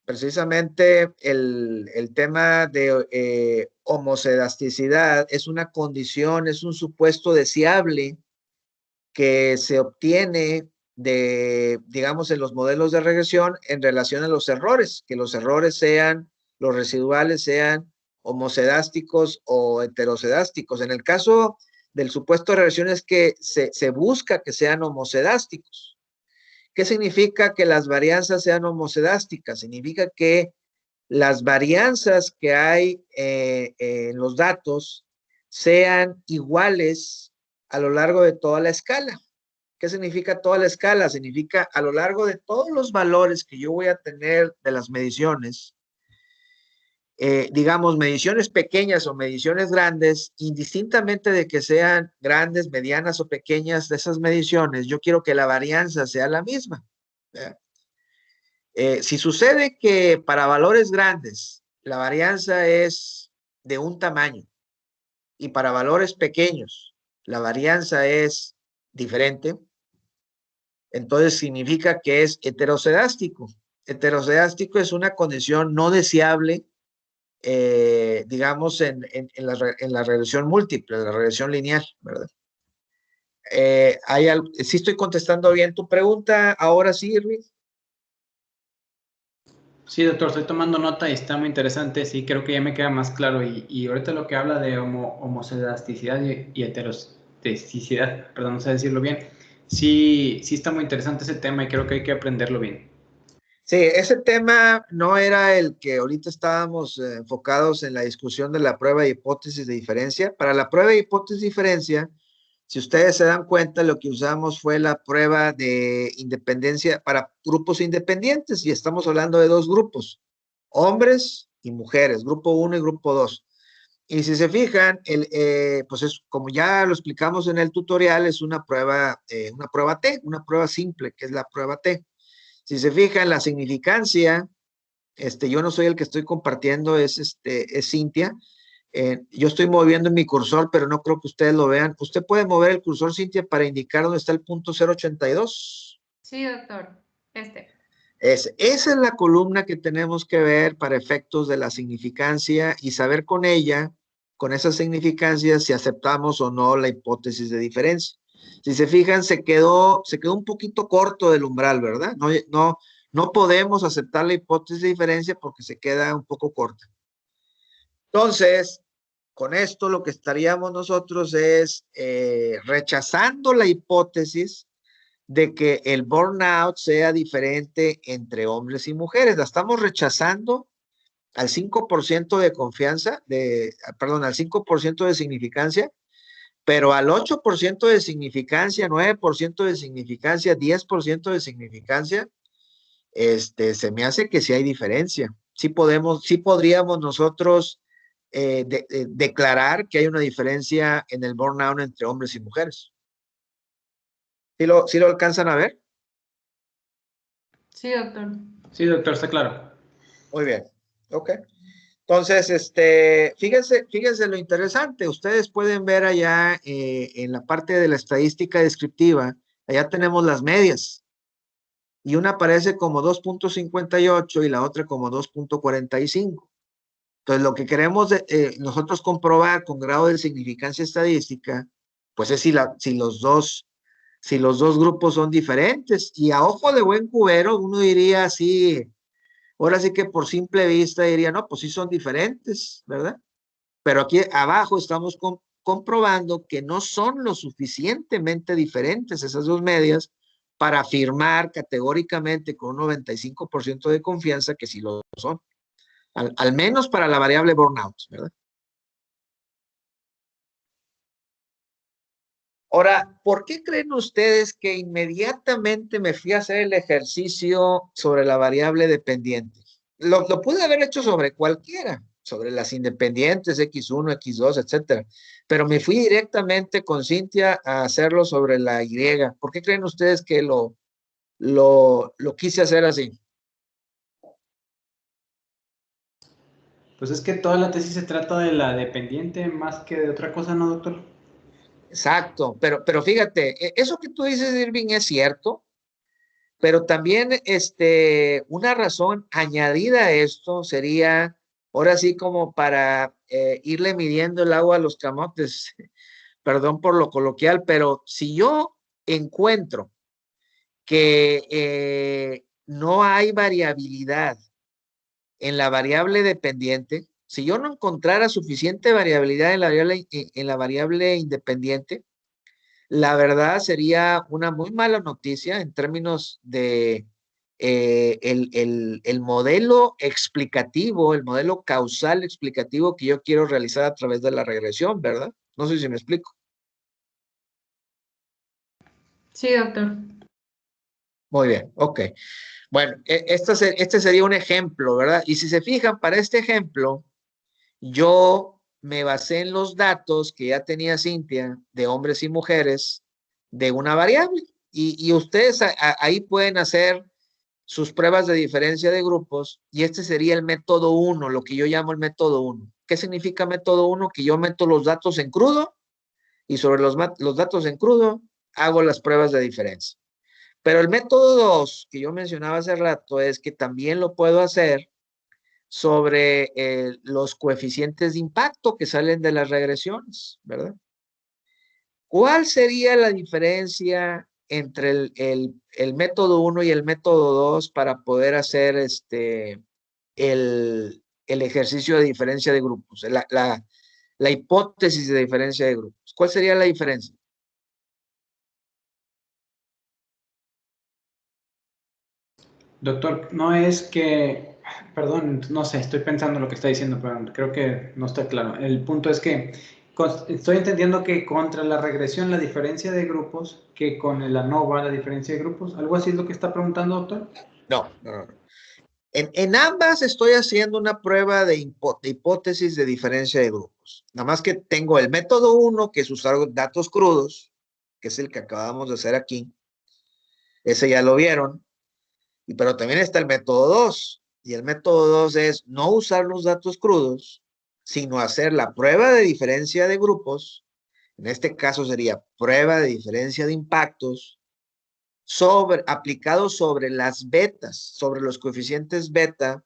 precisamente el tema de homocedasticidad es una condición, es un supuesto deseable que se obtiene digamos, en los modelos de regresión en relación a los errores, que los errores sean, los residuales sean homocedásticos o heterocedásticos. En el caso del supuesto de regresión es que se busca que sean homocedásticos. ¿Qué significa que las varianzas sean homocedásticas? Significa que las varianzas que hay en los datos sean iguales a lo largo de toda la escala. ¿Qué significa toda la escala? Significa a lo largo de todos los valores que yo voy a tener de las mediciones, digamos, mediciones pequeñas o mediciones grandes, indistintamente de que sean grandes, medianas o pequeñas de esas mediciones, yo quiero que la varianza sea la misma. Si sucede que para valores grandes la varianza es de un tamaño y para valores pequeños la varianza es diferente, entonces significa que es heterocedástico. Heterocedástico es una condición no deseable, digamos, en la regresión múltiple, en la regresión lineal, ¿verdad? ¿Sí estoy contestando bien tu pregunta? Ahora sí, Irving. Sí, doctor, estoy tomando nota y está muy interesante. Sí, creo que ya me queda más claro. Y ahorita lo que habla de homocedasticidad y heterocedicidad, perdón, no sé decirlo bien, sí está muy interesante ese tema y creo que hay que aprenderlo bien. Sí, ese tema no era el que ahorita estábamos enfocados en la discusión de la prueba de hipótesis de diferencia. Para la prueba de hipótesis de diferencia, si ustedes se dan cuenta, lo que usamos fue la prueba de independencia para grupos independientes y estamos hablando de dos grupos, hombres y mujeres, grupo 1 y grupo 2. Y si se fijan, pues es, como ya lo explicamos en el tutorial, es una prueba T, una prueba simple, que es la prueba T. Si se fijan, la significancia, yo no soy el que estoy compartiendo, es Cintia. Yo estoy moviendo mi cursor, pero no creo que ustedes lo vean. ¿Usted puede mover el cursor, Cintia, para indicar dónde está el punto 082? Sí, doctor. Esa es la columna que tenemos que ver para efectos de la significancia y saber con ella, con esa significancia, si aceptamos o no la hipótesis de diferencia. Si se fijan, se quedó un poquito corto del umbral, ¿verdad? No podemos aceptar la hipótesis de diferencia porque se queda un poco corta. Entonces, con esto lo que estaríamos nosotros es rechazando la hipótesis de que el burnout sea diferente entre hombres y mujeres. La estamos rechazando al 5% de confianza, al 5% de significancia, pero al 8% de significancia, 9% de significancia, 10% de significancia, se me hace que sí hay diferencia. Sí podríamos nosotros declarar que hay una diferencia en el burnout entre hombres y mujeres. ¿Sí lo alcanzan a ver? Sí, doctor. Sí, doctor, está claro. Muy bien. Ok. Entonces, fíjense lo interesante. Ustedes pueden ver allá en la parte de la estadística descriptiva, allá tenemos las medias. Y una aparece como 2.58 y la otra como 2.45. Entonces, lo que queremos nosotros comprobar con grado de significancia estadística, pues es si los dos grupos son diferentes. Y a ojo de buen cubero, uno diría sí, ahora sí que por simple vista diría, no, pues sí son diferentes, ¿verdad? Pero aquí abajo estamos comprobando que no son lo suficientemente diferentes esas dos medias para afirmar categóricamente con un 95% de confianza que sí lo son. Al menos para la variable burnout, ¿verdad? Ahora, ¿por qué creen ustedes que inmediatamente me fui a hacer el ejercicio sobre la variable dependiente? Lo pude haber hecho sobre cualquiera, sobre las independientes, X1, X2, etcétera. Pero me fui directamente con Cintia a hacerlo sobre la Y. ¿Por qué creen ustedes que lo quise hacer así? Pues es que toda la tesis se trata de la dependiente más que de otra cosa, ¿no, doctor? Exacto, pero fíjate, eso que tú dices, Irving, es cierto, pero también una razón añadida a esto sería, ahora sí como para irle midiendo el agua a los camotes, perdón por lo coloquial, pero si yo encuentro que no hay variabilidad en la variable dependiente. Si yo no encontrara suficiente variabilidad en la variable independiente, la verdad sería una muy mala noticia en términos de el modelo explicativo, el modelo causal explicativo que yo quiero realizar a través de la regresión, ¿verdad? No sé si me explico. Sí, doctor. Muy bien, ok. Bueno, este sería un ejemplo, ¿verdad? Y si se fijan, para este ejemplo, yo me basé en los datos que ya tenía Cintia de hombres y mujeres de una variable. Y ustedes ahí pueden hacer sus pruebas de diferencia de grupos y este sería el método 1, lo que yo llamo el método 1. ¿Qué significa método 1? Que yo meto los datos en crudo y sobre los datos en crudo hago las pruebas de diferencia. Pero el método 2 que yo mencionaba hace rato es que también lo puedo hacer sobre los coeficientes de impacto que salen de las regresiones, ¿verdad? ¿Cuál sería la diferencia entre el método 1 y el método 2 para poder hacer el ejercicio de diferencia de grupos, la hipótesis de diferencia de grupos? ¿Cuál sería la diferencia? Doctor, no es que, perdón, no sé, estoy pensando lo que está diciendo, pero creo que no está claro. El punto es que estoy entendiendo que contra la regresión la diferencia de grupos, que con el ANOVA la diferencia de grupos, ¿algo así es lo que está preguntando, doctor? No. En ambas estoy haciendo una prueba de hipótesis de diferencia de grupos. Nada más que tengo el método 1, que es usar datos crudos, que es el que acabamos de hacer aquí. Ese ya lo vieron. Pero también está el método 2. Y el método 2 es no usar los datos crudos, sino hacer la prueba de diferencia de grupos. En este caso sería prueba de diferencia de impactos aplicado sobre las betas, sobre los coeficientes beta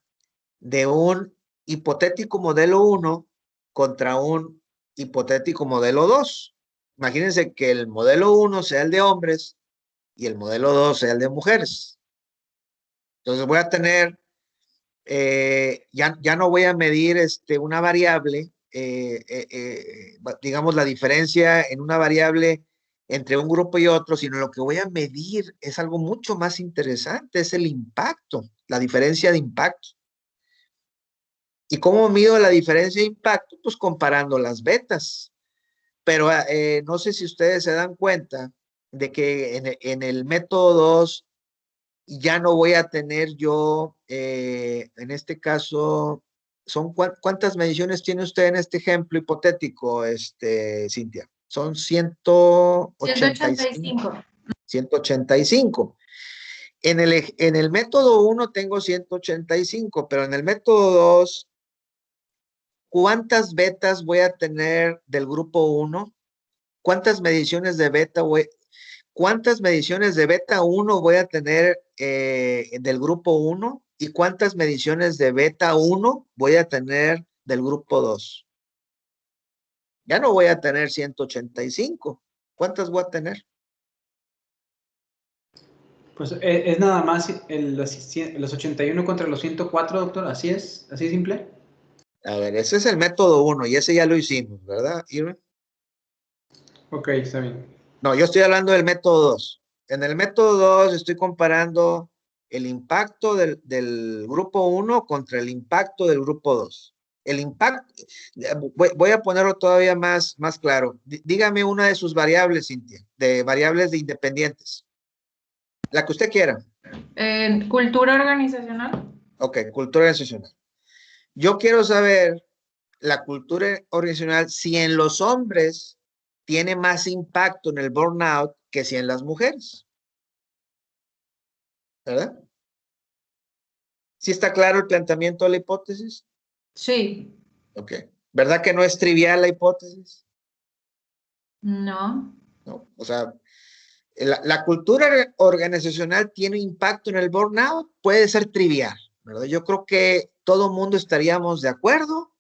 de un hipotético modelo 1 contra un hipotético modelo 2. Imagínense que el modelo 1 sea el de hombres y el modelo 2 sea el de mujeres. Entonces voy a tener, ya no voy a medir una variable, digamos la diferencia en una variable entre un grupo y otro, sino lo que voy a medir es algo mucho más interesante, es el impacto, la diferencia de impacto. ¿Y cómo mido la diferencia de impacto? Pues comparando las betas. Pero no sé si ustedes se dan cuenta de que en el método 2 ya no voy a tener yo, en este caso, ¿cuántas mediciones tiene usted en este ejemplo hipotético, Cintia? Son 185. 185. En el método 1 tengo 185, pero en el método 2, ¿cuántas betas voy a tener del grupo 1? ¿Cuántas mediciones de beta beta 1 voy a tener del grupo 1? ¿Y cuántas mediciones de beta 1 voy a tener del grupo 2? Ya no voy a tener 185. ¿Cuántas voy a tener? Pues es nada más los 81 contra los 104, doctor, así es simple. A ver, ese es el método 1 y ese ya lo hicimos, ¿verdad, Irving? Ok, está bien. No, yo estoy hablando del método 2. En el método 2 estoy comparando el impacto del grupo 1 contra el impacto del grupo 2. El impacto, voy a ponerlo todavía más claro. Dígame una de sus variables, Cintia, de variables de independientes. La que usted quiera. Cultura organizacional. Ok, cultura organizacional. Yo quiero saber la cultura organizacional si en los hombres tiene más impacto en el burnout que si en las mujeres. ¿Verdad? ¿Sí está claro el planteamiento de la hipótesis? Sí. Ok. ¿Verdad que no es trivial la hipótesis? No. No. O sea, la cultura organizacional tiene impacto en el burnout, puede ser trivial, ¿verdad? Yo creo que todo mundo estaríamos de acuerdo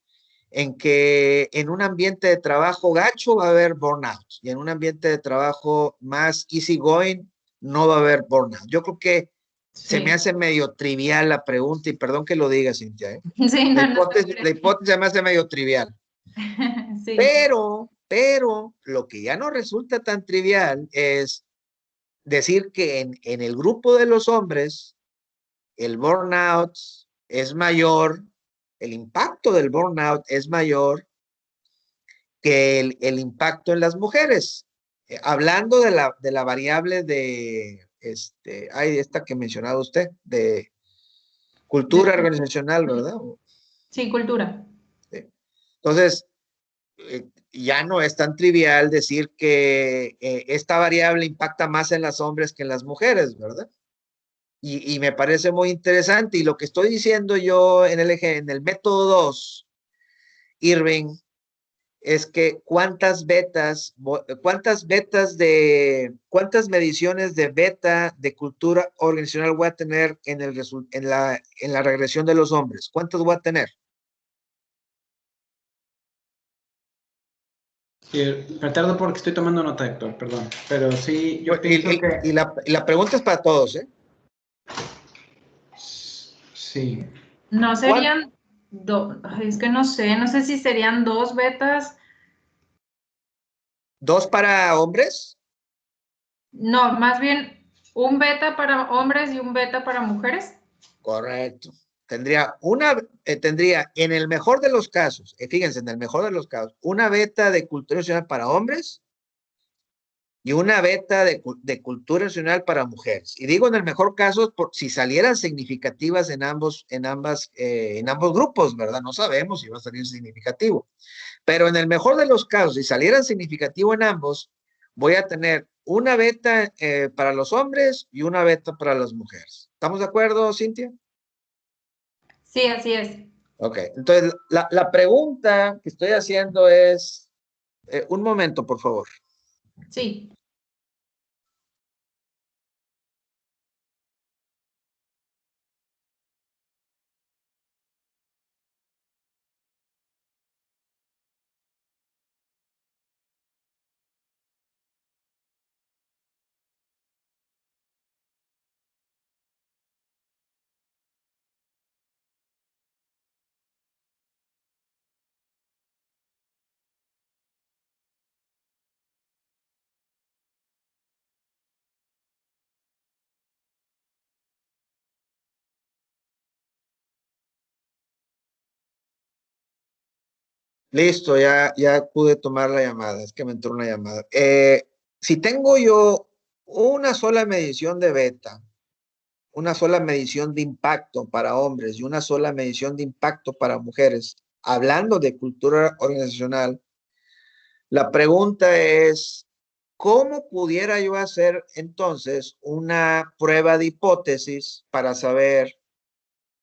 en que en un ambiente de trabajo gacho va a haber burnout y en un ambiente de trabajo más easygoing no va a haber burnout. Yo creo que se me Sí. hace medio trivial la pregunta, y perdón que lo diga, Cintia, ¿eh? Sí, La no, no te hipótesis, la creas. hipótesis se me hace medio trivial. Sí. Pero lo que ya no resulta tan trivial es decir que en el grupo de los hombres el burnout es mayor, el impacto del burnout es mayor que el impacto en las mujeres. Hablando de la variable de, esta que mencionaba usted, de cultura organizacional, ¿verdad? Sí, cultura. Sí. Entonces, ya no es tan trivial decir que esta variable impacta más en los hombres que en las mujeres, ¿verdad? Y me parece muy interesante. Y lo que estoy diciendo yo en el método 2, Irving, es que cuántas mediciones de beta de cultura organizacional voy a tener en la regresión de los hombres. ¿Cuántas voy a tener? Sí, me tardo porque estoy tomando nota, Héctor, perdón. Pero sí, yo pienso que... Y la pregunta es para todos, ¿eh? Sí. No serían dos, es que no sé si serían 2 betas. ¿2 para hombres? No, más bien un beta para hombres y un beta para mujeres. Correcto. Tendría en el mejor de los casos, fíjense, en el mejor de los casos, una beta de cultura nacional para hombres y una beta de cultura nacional para mujeres. Y digo en el mejor caso, si salieran significativas en ambos grupos, ¿verdad? No sabemos si va a salir significativo. Pero en el mejor de los casos, si salieran significativo en ambos, voy a tener una beta para los hombres y una beta para las mujeres. ¿Estamos de acuerdo, Cintia? Sí, así es. Ok, entonces la pregunta que estoy haciendo es, un momento, por favor. Sí. Listo, ya pude tomar la llamada, es que me entró una llamada. Si tengo yo una sola medición de beta, una sola medición de impacto para hombres y una sola medición de impacto para mujeres, hablando de cultura organizacional, la pregunta es, ¿cómo pudiera yo hacer entonces una prueba de hipótesis para saber,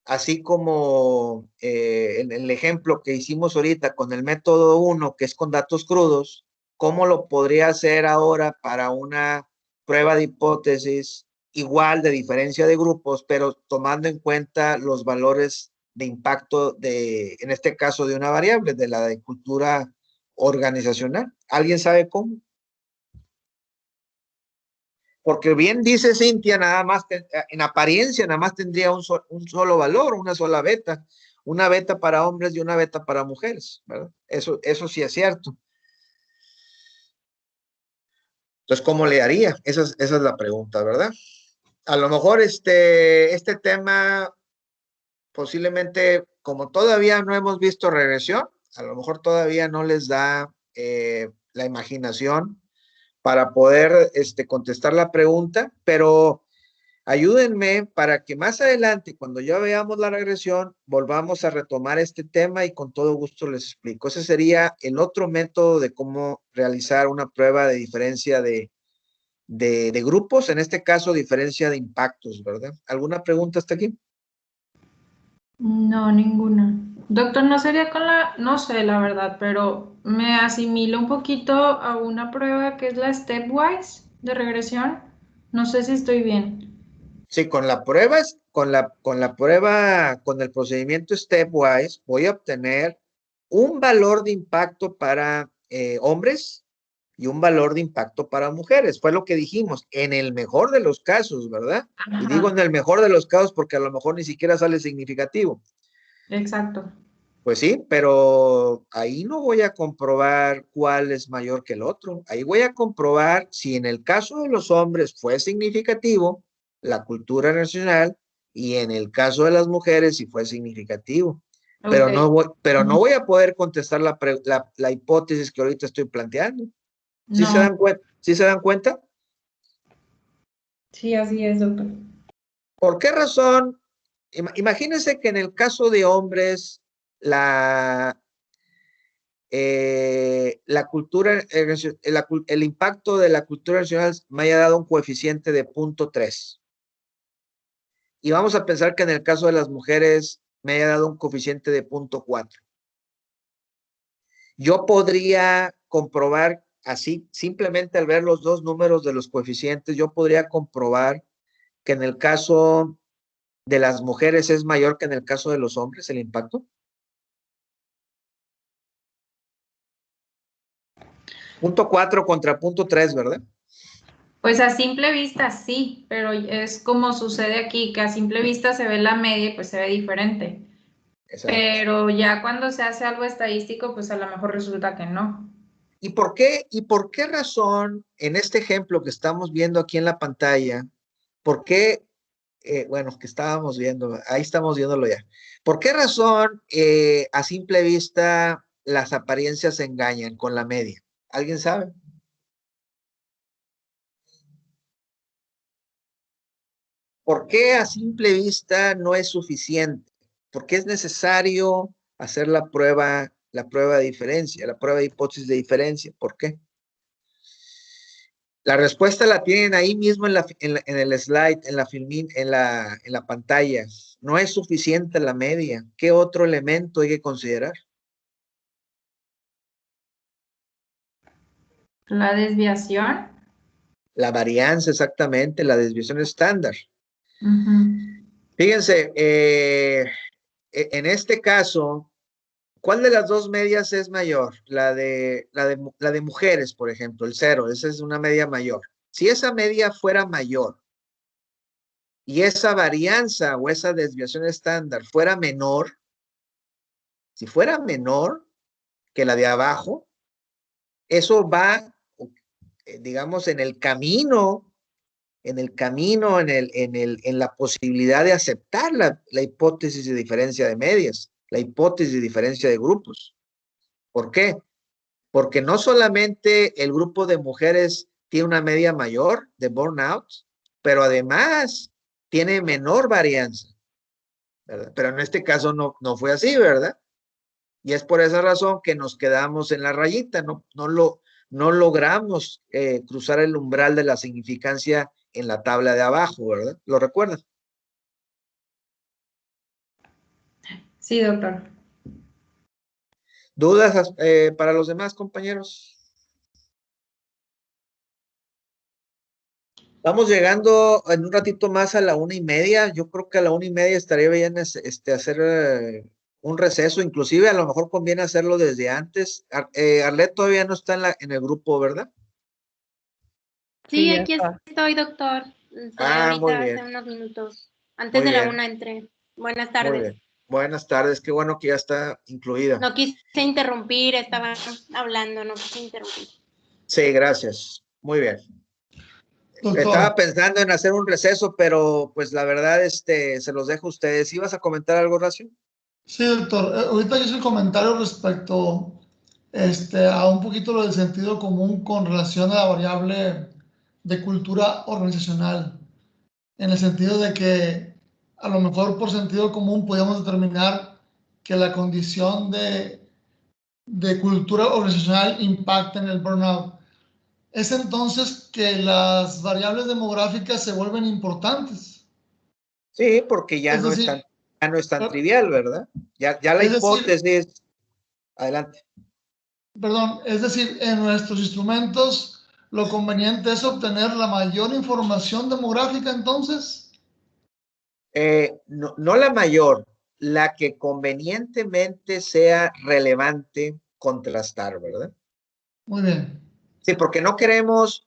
así como en el ejemplo que hicimos ahorita con el método 1, que es con datos crudos, cómo lo podría hacer ahora para una prueba de hipótesis igual de diferencia de grupos, pero tomando en cuenta los valores de impacto en este caso, de una variable, de la de cultura organizacional? ¿Alguien sabe cómo? Porque bien dice Cintia, nada más en apariencia nada más tendría un solo valor, una sola beta, una beta para hombres y una beta para mujeres, ¿verdad? Eso sí es cierto. Entonces, ¿cómo le haría? Esa es la pregunta, ¿verdad? A lo mejor este tema posiblemente, como todavía no hemos visto regresión, a lo mejor todavía no les da la imaginación para poder contestar la pregunta, pero ayúdenme para que más adelante, cuando ya veamos la regresión, volvamos a retomar este tema y con todo gusto les explico. Ese sería el otro método de cómo realizar una prueba de diferencia de grupos, en este caso diferencia de impactos, ¿verdad? ¿Alguna pregunta hasta aquí? No, ninguna. Doctor, ¿no sería no sé la verdad, pero me asimilo un poquito a una prueba que es la stepwise de regresión? No sé si estoy bien. Sí, con la prueba, con el procedimiento stepwise, voy a obtener un valor de impacto para hombres y un valor de impacto para mujeres. Fue lo que dijimos, en el mejor de los casos, ¿verdad? Ajá. Y digo en el mejor de los casos porque a lo mejor ni siquiera sale significativo. Exacto. Pues sí, pero ahí no voy a comprobar cuál es mayor que el otro. Ahí voy a comprobar si en el caso de los hombres fue significativo la cultura nacional y en el caso de las mujeres si fue significativo. Pero Ok. no voy a poder contestar la hipótesis que ahorita estoy planteando. ¿Sí se No, dan cuenta? ¿Sí se dan cuenta? sí, así es, doctor. ¿Por qué razón? Imagínense que en el caso de hombres la cultura, el impacto de la cultura nacional me haya dado un coeficiente de 0.3. Y vamos a pensar que en el caso de las mujeres me haya dado un coeficiente de 0.4. Yo podría comprobar así, simplemente al ver los dos números de los coeficientes, yo podría comprobar que en el caso de las mujeres es mayor que en el caso de los hombres el impacto. 0.4 contra 0.3, ¿verdad? Pues a simple vista sí, pero es como sucede aquí, que a simple vista se ve la media y pues se ve diferente. Exacto. Pero ya cuando se hace algo estadístico, pues a lo mejor resulta que no. ¿Y por qué razón en este ejemplo que estamos viendo aquí en la pantalla, por qué, bueno, que estábamos viendo, ahí estamos viéndolo ya, por qué razón a simple vista las apariencias se engañan con la media? ¿Alguien sabe? ¿Por qué a simple vista no es suficiente? ¿Por qué es necesario hacer la prueba de diferencia, la prueba de hipótesis de diferencia? ¿Por qué? La respuesta la tienen ahí mismo en el slide, en la pantalla. No es suficiente la media. ¿Qué otro elemento hay que considerar? La desviación. La varianza, exactamente, la desviación estándar. Ujú. Fíjense, en este caso, ¿cuál de las dos medias es mayor? La de mujeres, por ejemplo, el 0, esa es una media mayor. Si esa media fuera mayor y esa varianza o esa desviación estándar fuera menor, si fuera menor que la de abajo, eso va, digamos, en la posibilidad de aceptar la hipótesis de diferencia de medias, la hipótesis de diferencia de grupos. ¿Por qué? Porque no solamente el grupo de mujeres tiene una media mayor de burnout, pero además tiene menor varianza, ¿verdad? Pero en este caso no fue así, ¿verdad? Y es por esa razón que nos quedamos en la rayita, no logramos cruzar el umbral de la significancia en la tabla de abajo, ¿verdad? ¿Lo recuerdan? Sí, doctor. ¿Dudas para los demás compañeros? Vamos llegando en un ratito más a la 1:30. Yo creo que a la 1:30 estaría bien hacer un receso. Inclusive a lo mejor conviene hacerlo desde antes. Arlet todavía no está en el grupo, ¿verdad? Sí, ya aquí está. estoy, doctor. Entré Muy ahorita hace bien, unos minutos. Antes muy de la bien, 1 entré. Buenas muy tardes. bien. Buenas tardes, qué bueno que ya está incluida. No quise interrumpir, estaba hablando, no quise interrumpir. Sí, gracias. Muy bien. Estaba Doctor, pensando en hacer un receso, pero pues la verdad, se los dejo a ustedes. ¿Ibas a comentar algo, Horacio? sí, doctor. Ahorita hice el comentario respecto a un poquito lo del sentido común con relación a la variable de cultura organizacional, en el sentido de que a lo mejor por sentido común podemos determinar que la condición de cultura organizacional impacta en el burnout. Es entonces que las variables demográficas se vuelven importantes. Sí, porque Es decir, ya no es tan trivial, ¿verdad? Ya la es decir, hipótesis, adelante. perdón, es decir, en nuestros instrumentos lo conveniente es obtener la mayor información demográfica entonces. No la mayor, la que convenientemente sea relevante contrastar, ¿verdad? Muy bien. Sí, porque no queremos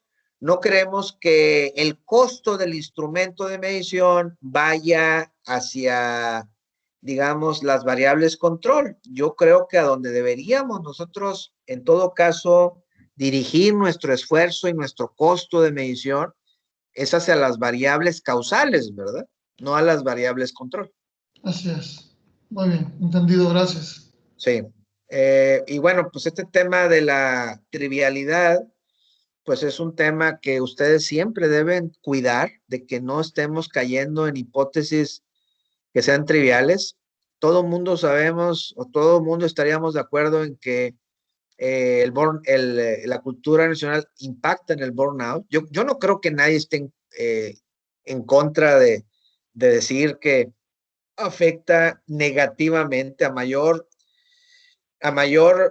que el costo del instrumento de medición vaya hacia, digamos, las variables control. Yo creo que a donde deberíamos nosotros, en todo caso, dirigir nuestro esfuerzo y nuestro costo de medición es hacia las variables causales, ¿verdad? No a las variables control. Así es. Muy bien, entendido, gracias. Sí. Y bueno, pues este tema de la trivialidad, pues es un tema que ustedes siempre deben cuidar de que no estemos cayendo en hipótesis que sean triviales. Todo mundo sabemos o todo mundo estaríamos de acuerdo en que la cultura nacional impacta en el burnout. Yo no creo que nadie esté en contra de decir que afecta negativamente a mayor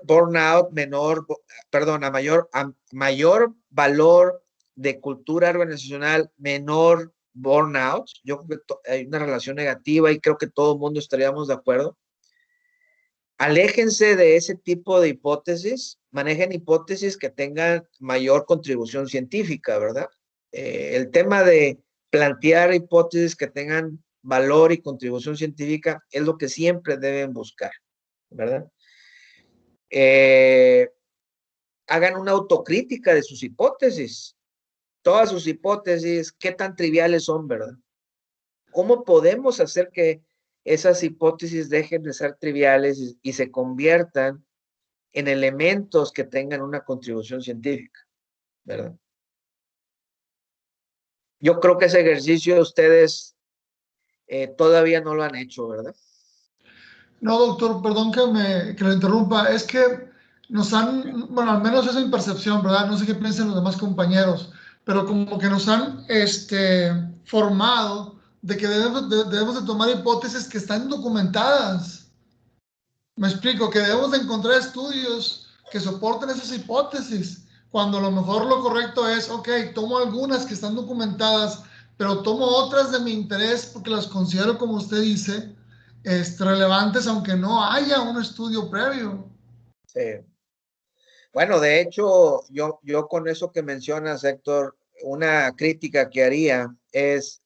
burnout, a mayor valor de cultura organizacional, menor burnout. Yo creo que hay una relación negativa y creo que todo el mundo estaríamos de acuerdo. Aléjense de ese tipo de hipótesis, manejen hipótesis que tengan mayor contribución científica, ¿verdad? El tema de plantear hipótesis que tengan valor y contribución científica es lo que siempre deben buscar, ¿verdad? Hagan una autocrítica de sus hipótesis. Todas sus hipótesis, qué tan triviales son, ¿verdad? ¿Cómo podemos hacer que esas hipótesis dejen de ser triviales y se conviertan en elementos que tengan una contribución científica, ¿verdad? Yo creo que ese ejercicio ustedes todavía no lo han hecho, ¿verdad? No, doctor, perdón que lo interrumpa. Es que nos han, bueno, al menos esa es mi percepción, ¿verdad? No sé qué piensan los demás compañeros, pero como que nos han formado de que debemos de tomar hipótesis que están documentadas. Me explico, que debemos de encontrar estudios que soporten esas hipótesis, cuando a lo mejor lo correcto es, ok, tomo algunas que están documentadas, pero tomo otras de mi interés porque las considero, como usted dice, relevantes, aunque no haya un estudio previo. Sí. Bueno, de hecho, yo con eso que mencionas, Héctor, una crítica que haría es,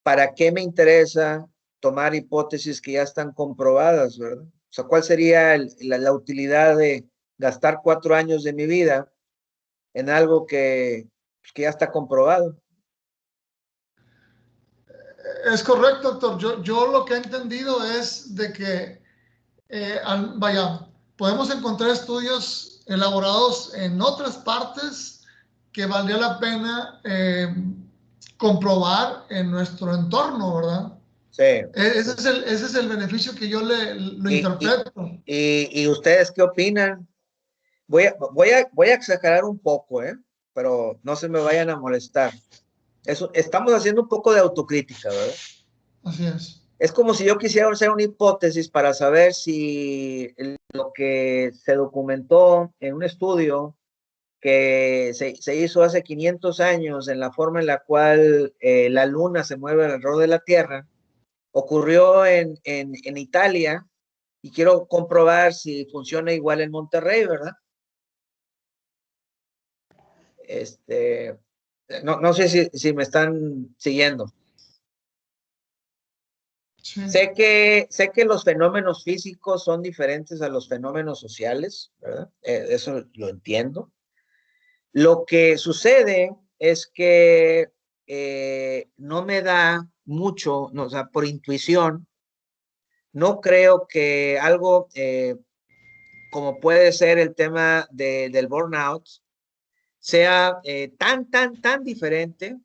¿para qué me interesa tomar hipótesis que ya están comprobadas, verdad? O sea, ¿cuál sería la utilidad de gastar 4 años de mi vida en algo que ya está comprobado? Es correcto, doctor. Yo lo que he entendido es de que, vaya, podemos encontrar estudios elaborados en otras partes que valdría la pena comprobar en nuestro entorno, ¿verdad? Sí. Ese es el beneficio que yo lo interpreto. ¿Y ustedes qué opinan? Voy a exagerar un poco, pero no se me vayan a molestar. Estamos haciendo un poco de autocrítica, ¿verdad? Así es. Es como si yo quisiera hacer una hipótesis para saber si lo que se documentó en un estudio que se hizo hace 500 años en la forma en la cual la luna se mueve alrededor de la Tierra, ocurrió en Italia y quiero comprobar si funciona igual en Monterrey, ¿verdad? No sé si me están siguiendo. Sí. Sé que los fenómenos físicos son diferentes a los fenómenos sociales, ¿verdad? Eso lo entiendo. Lo que sucede es que no me da mucho, no, o sea, por intuición, no creo que algo como puede ser el tema del burnout sea tan diferente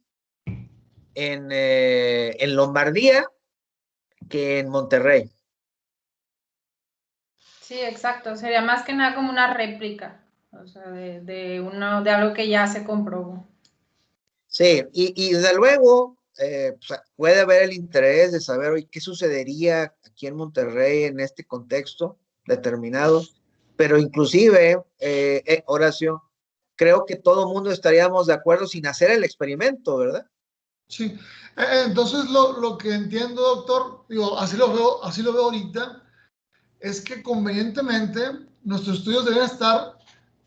en Lombardía que en Monterrey. Sí, exacto. Sería más que nada como una réplica, o sea, de algo que ya se comprobó. Sí, y desde luego pues, puede haber el interés de saber hoy qué sucedería aquí en Monterrey en este contexto determinado, pero inclusive, Horacio, creo que todo el mundo estaríamos de acuerdo sin hacer el experimento, ¿verdad? Sí. Entonces lo que entiendo, doctor, digo, así lo veo ahorita, es que convenientemente nuestros estudios deben estar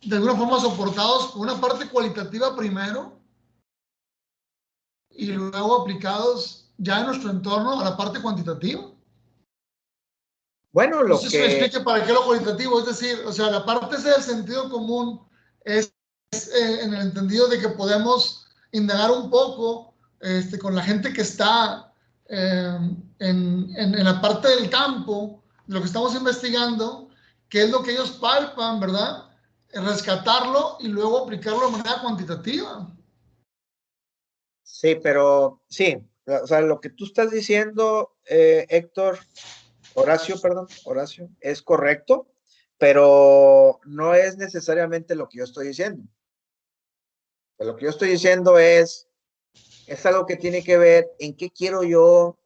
de alguna forma soportados por una parte cualitativa primero y luego aplicados ya en nuestro entorno a la parte cuantitativa. Bueno, No sé si me explique para qué lo cualitativo, es decir, o sea, la parte esa del sentido común es en el entendido de que podemos indagar un poco con la gente que está en la parte del campo, lo que estamos investigando, qué es lo que ellos palpan, ¿verdad? Rescatarlo y luego aplicarlo de manera cuantitativa. Sí, pero sí, o sea, lo que tú estás diciendo, Héctor, Horacio, es correcto, pero no es necesariamente lo que yo estoy diciendo. Lo que yo estoy diciendo es algo que tiene que ver en qué quiero yo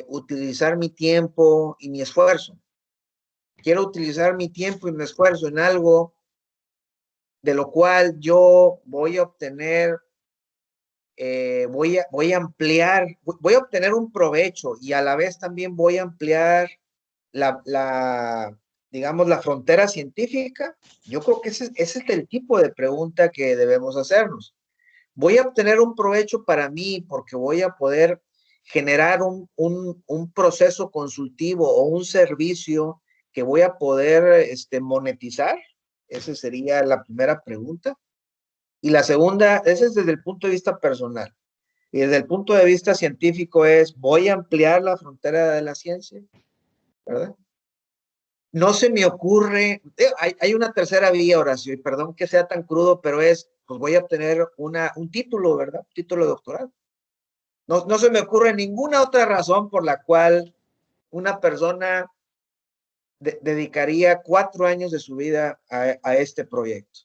utilizar mi tiempo y mi esfuerzo. Quiero utilizar mi tiempo y mi esfuerzo en algo de lo cual yo voy a obtener, voy a ampliar, voy a obtener un provecho y a la vez también voy a ampliar digamos, la frontera científica. Yo creo que ese es el tipo de pregunta que debemos hacernos. Voy a obtener un provecho para mí porque voy a poder generar un proceso consultivo o un servicio que voy a poder monetizar. Esa sería la primera pregunta. Y la segunda, ese es desde el punto de vista personal. Y desde el punto de vista científico es, voy a ampliar la frontera de la ciencia, ¿verdad? No se me ocurre, hay una tercera vía, Horacio, y perdón que sea tan crudo, pero pues voy a obtener un título, ¿verdad? Un título de doctorado. No se me ocurre ninguna otra razón por la cual una persona dedicaría 4 años de su vida a este proyecto,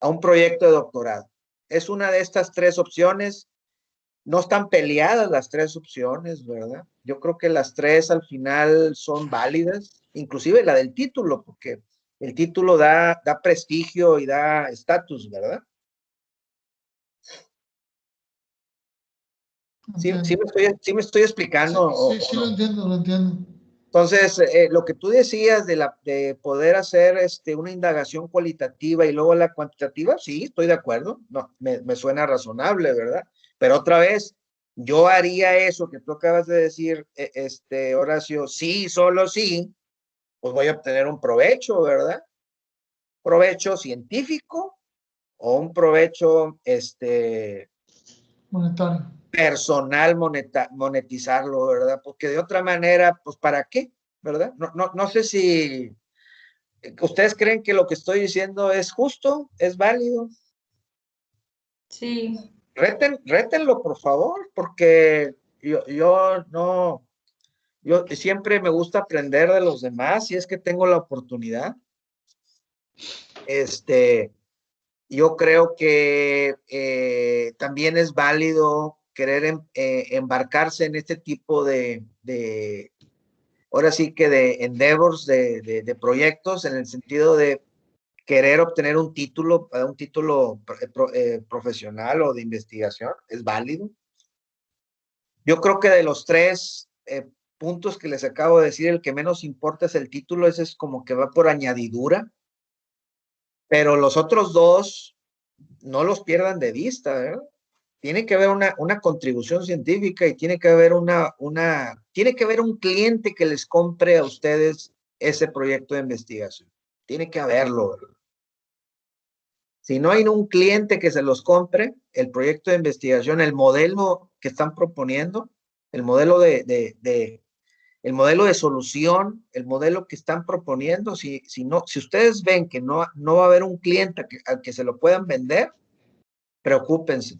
a un proyecto de doctorado. Es una de estas 3 opciones. No están peleadas las 3 opciones, ¿verdad? Yo creo que las 3 al final son válidas, inclusive la del título, porque el título da prestigio y da estatus, ¿verdad? Sí me estoy explicando. Sí, lo entiendo. Entonces, lo que tú decías de poder hacer una indagación cualitativa y luego la cuantitativa, sí, estoy de acuerdo, no, me suena razonable, ¿verdad? Pero otra vez, yo haría eso que tú acabas de decir, Horacio, sí, solo sí, pues voy a obtener un provecho, ¿verdad? Provecho científico o un provecho, monetario. Personal monetizarlo, ¿verdad? Porque de otra manera, pues, ¿para qué? ¿Verdad? No sé si ustedes creen que lo que estoy diciendo es justo, es válido. Sí. Rétenlo, por favor, porque yo siempre me gusta aprender de los demás si es que tengo la oportunidad. Yo creo que también es válido querer embarcarse en este tipo ahora sí que de endeavors, de proyectos, en el sentido de querer obtener un título profesional o de investigación, es válido. Yo creo que de los 3 puntos que les acabo de decir, el que menos importa es el título, ese es como que va por añadidura, pero los otros 2 no los pierdan de vista, ¿verdad? Tiene que haber una contribución científica y tiene que haber tiene que haber un cliente que les compre a ustedes ese proyecto de investigación. Tiene que haberlo, ¿verdad? Si no hay un cliente que se los compre, el proyecto de investigación, el modelo que están proponiendo, el modelo el modelo de solución, el modelo que están proponiendo, si ustedes ven que no va a haber un cliente al que se lo puedan vender, preocúpense,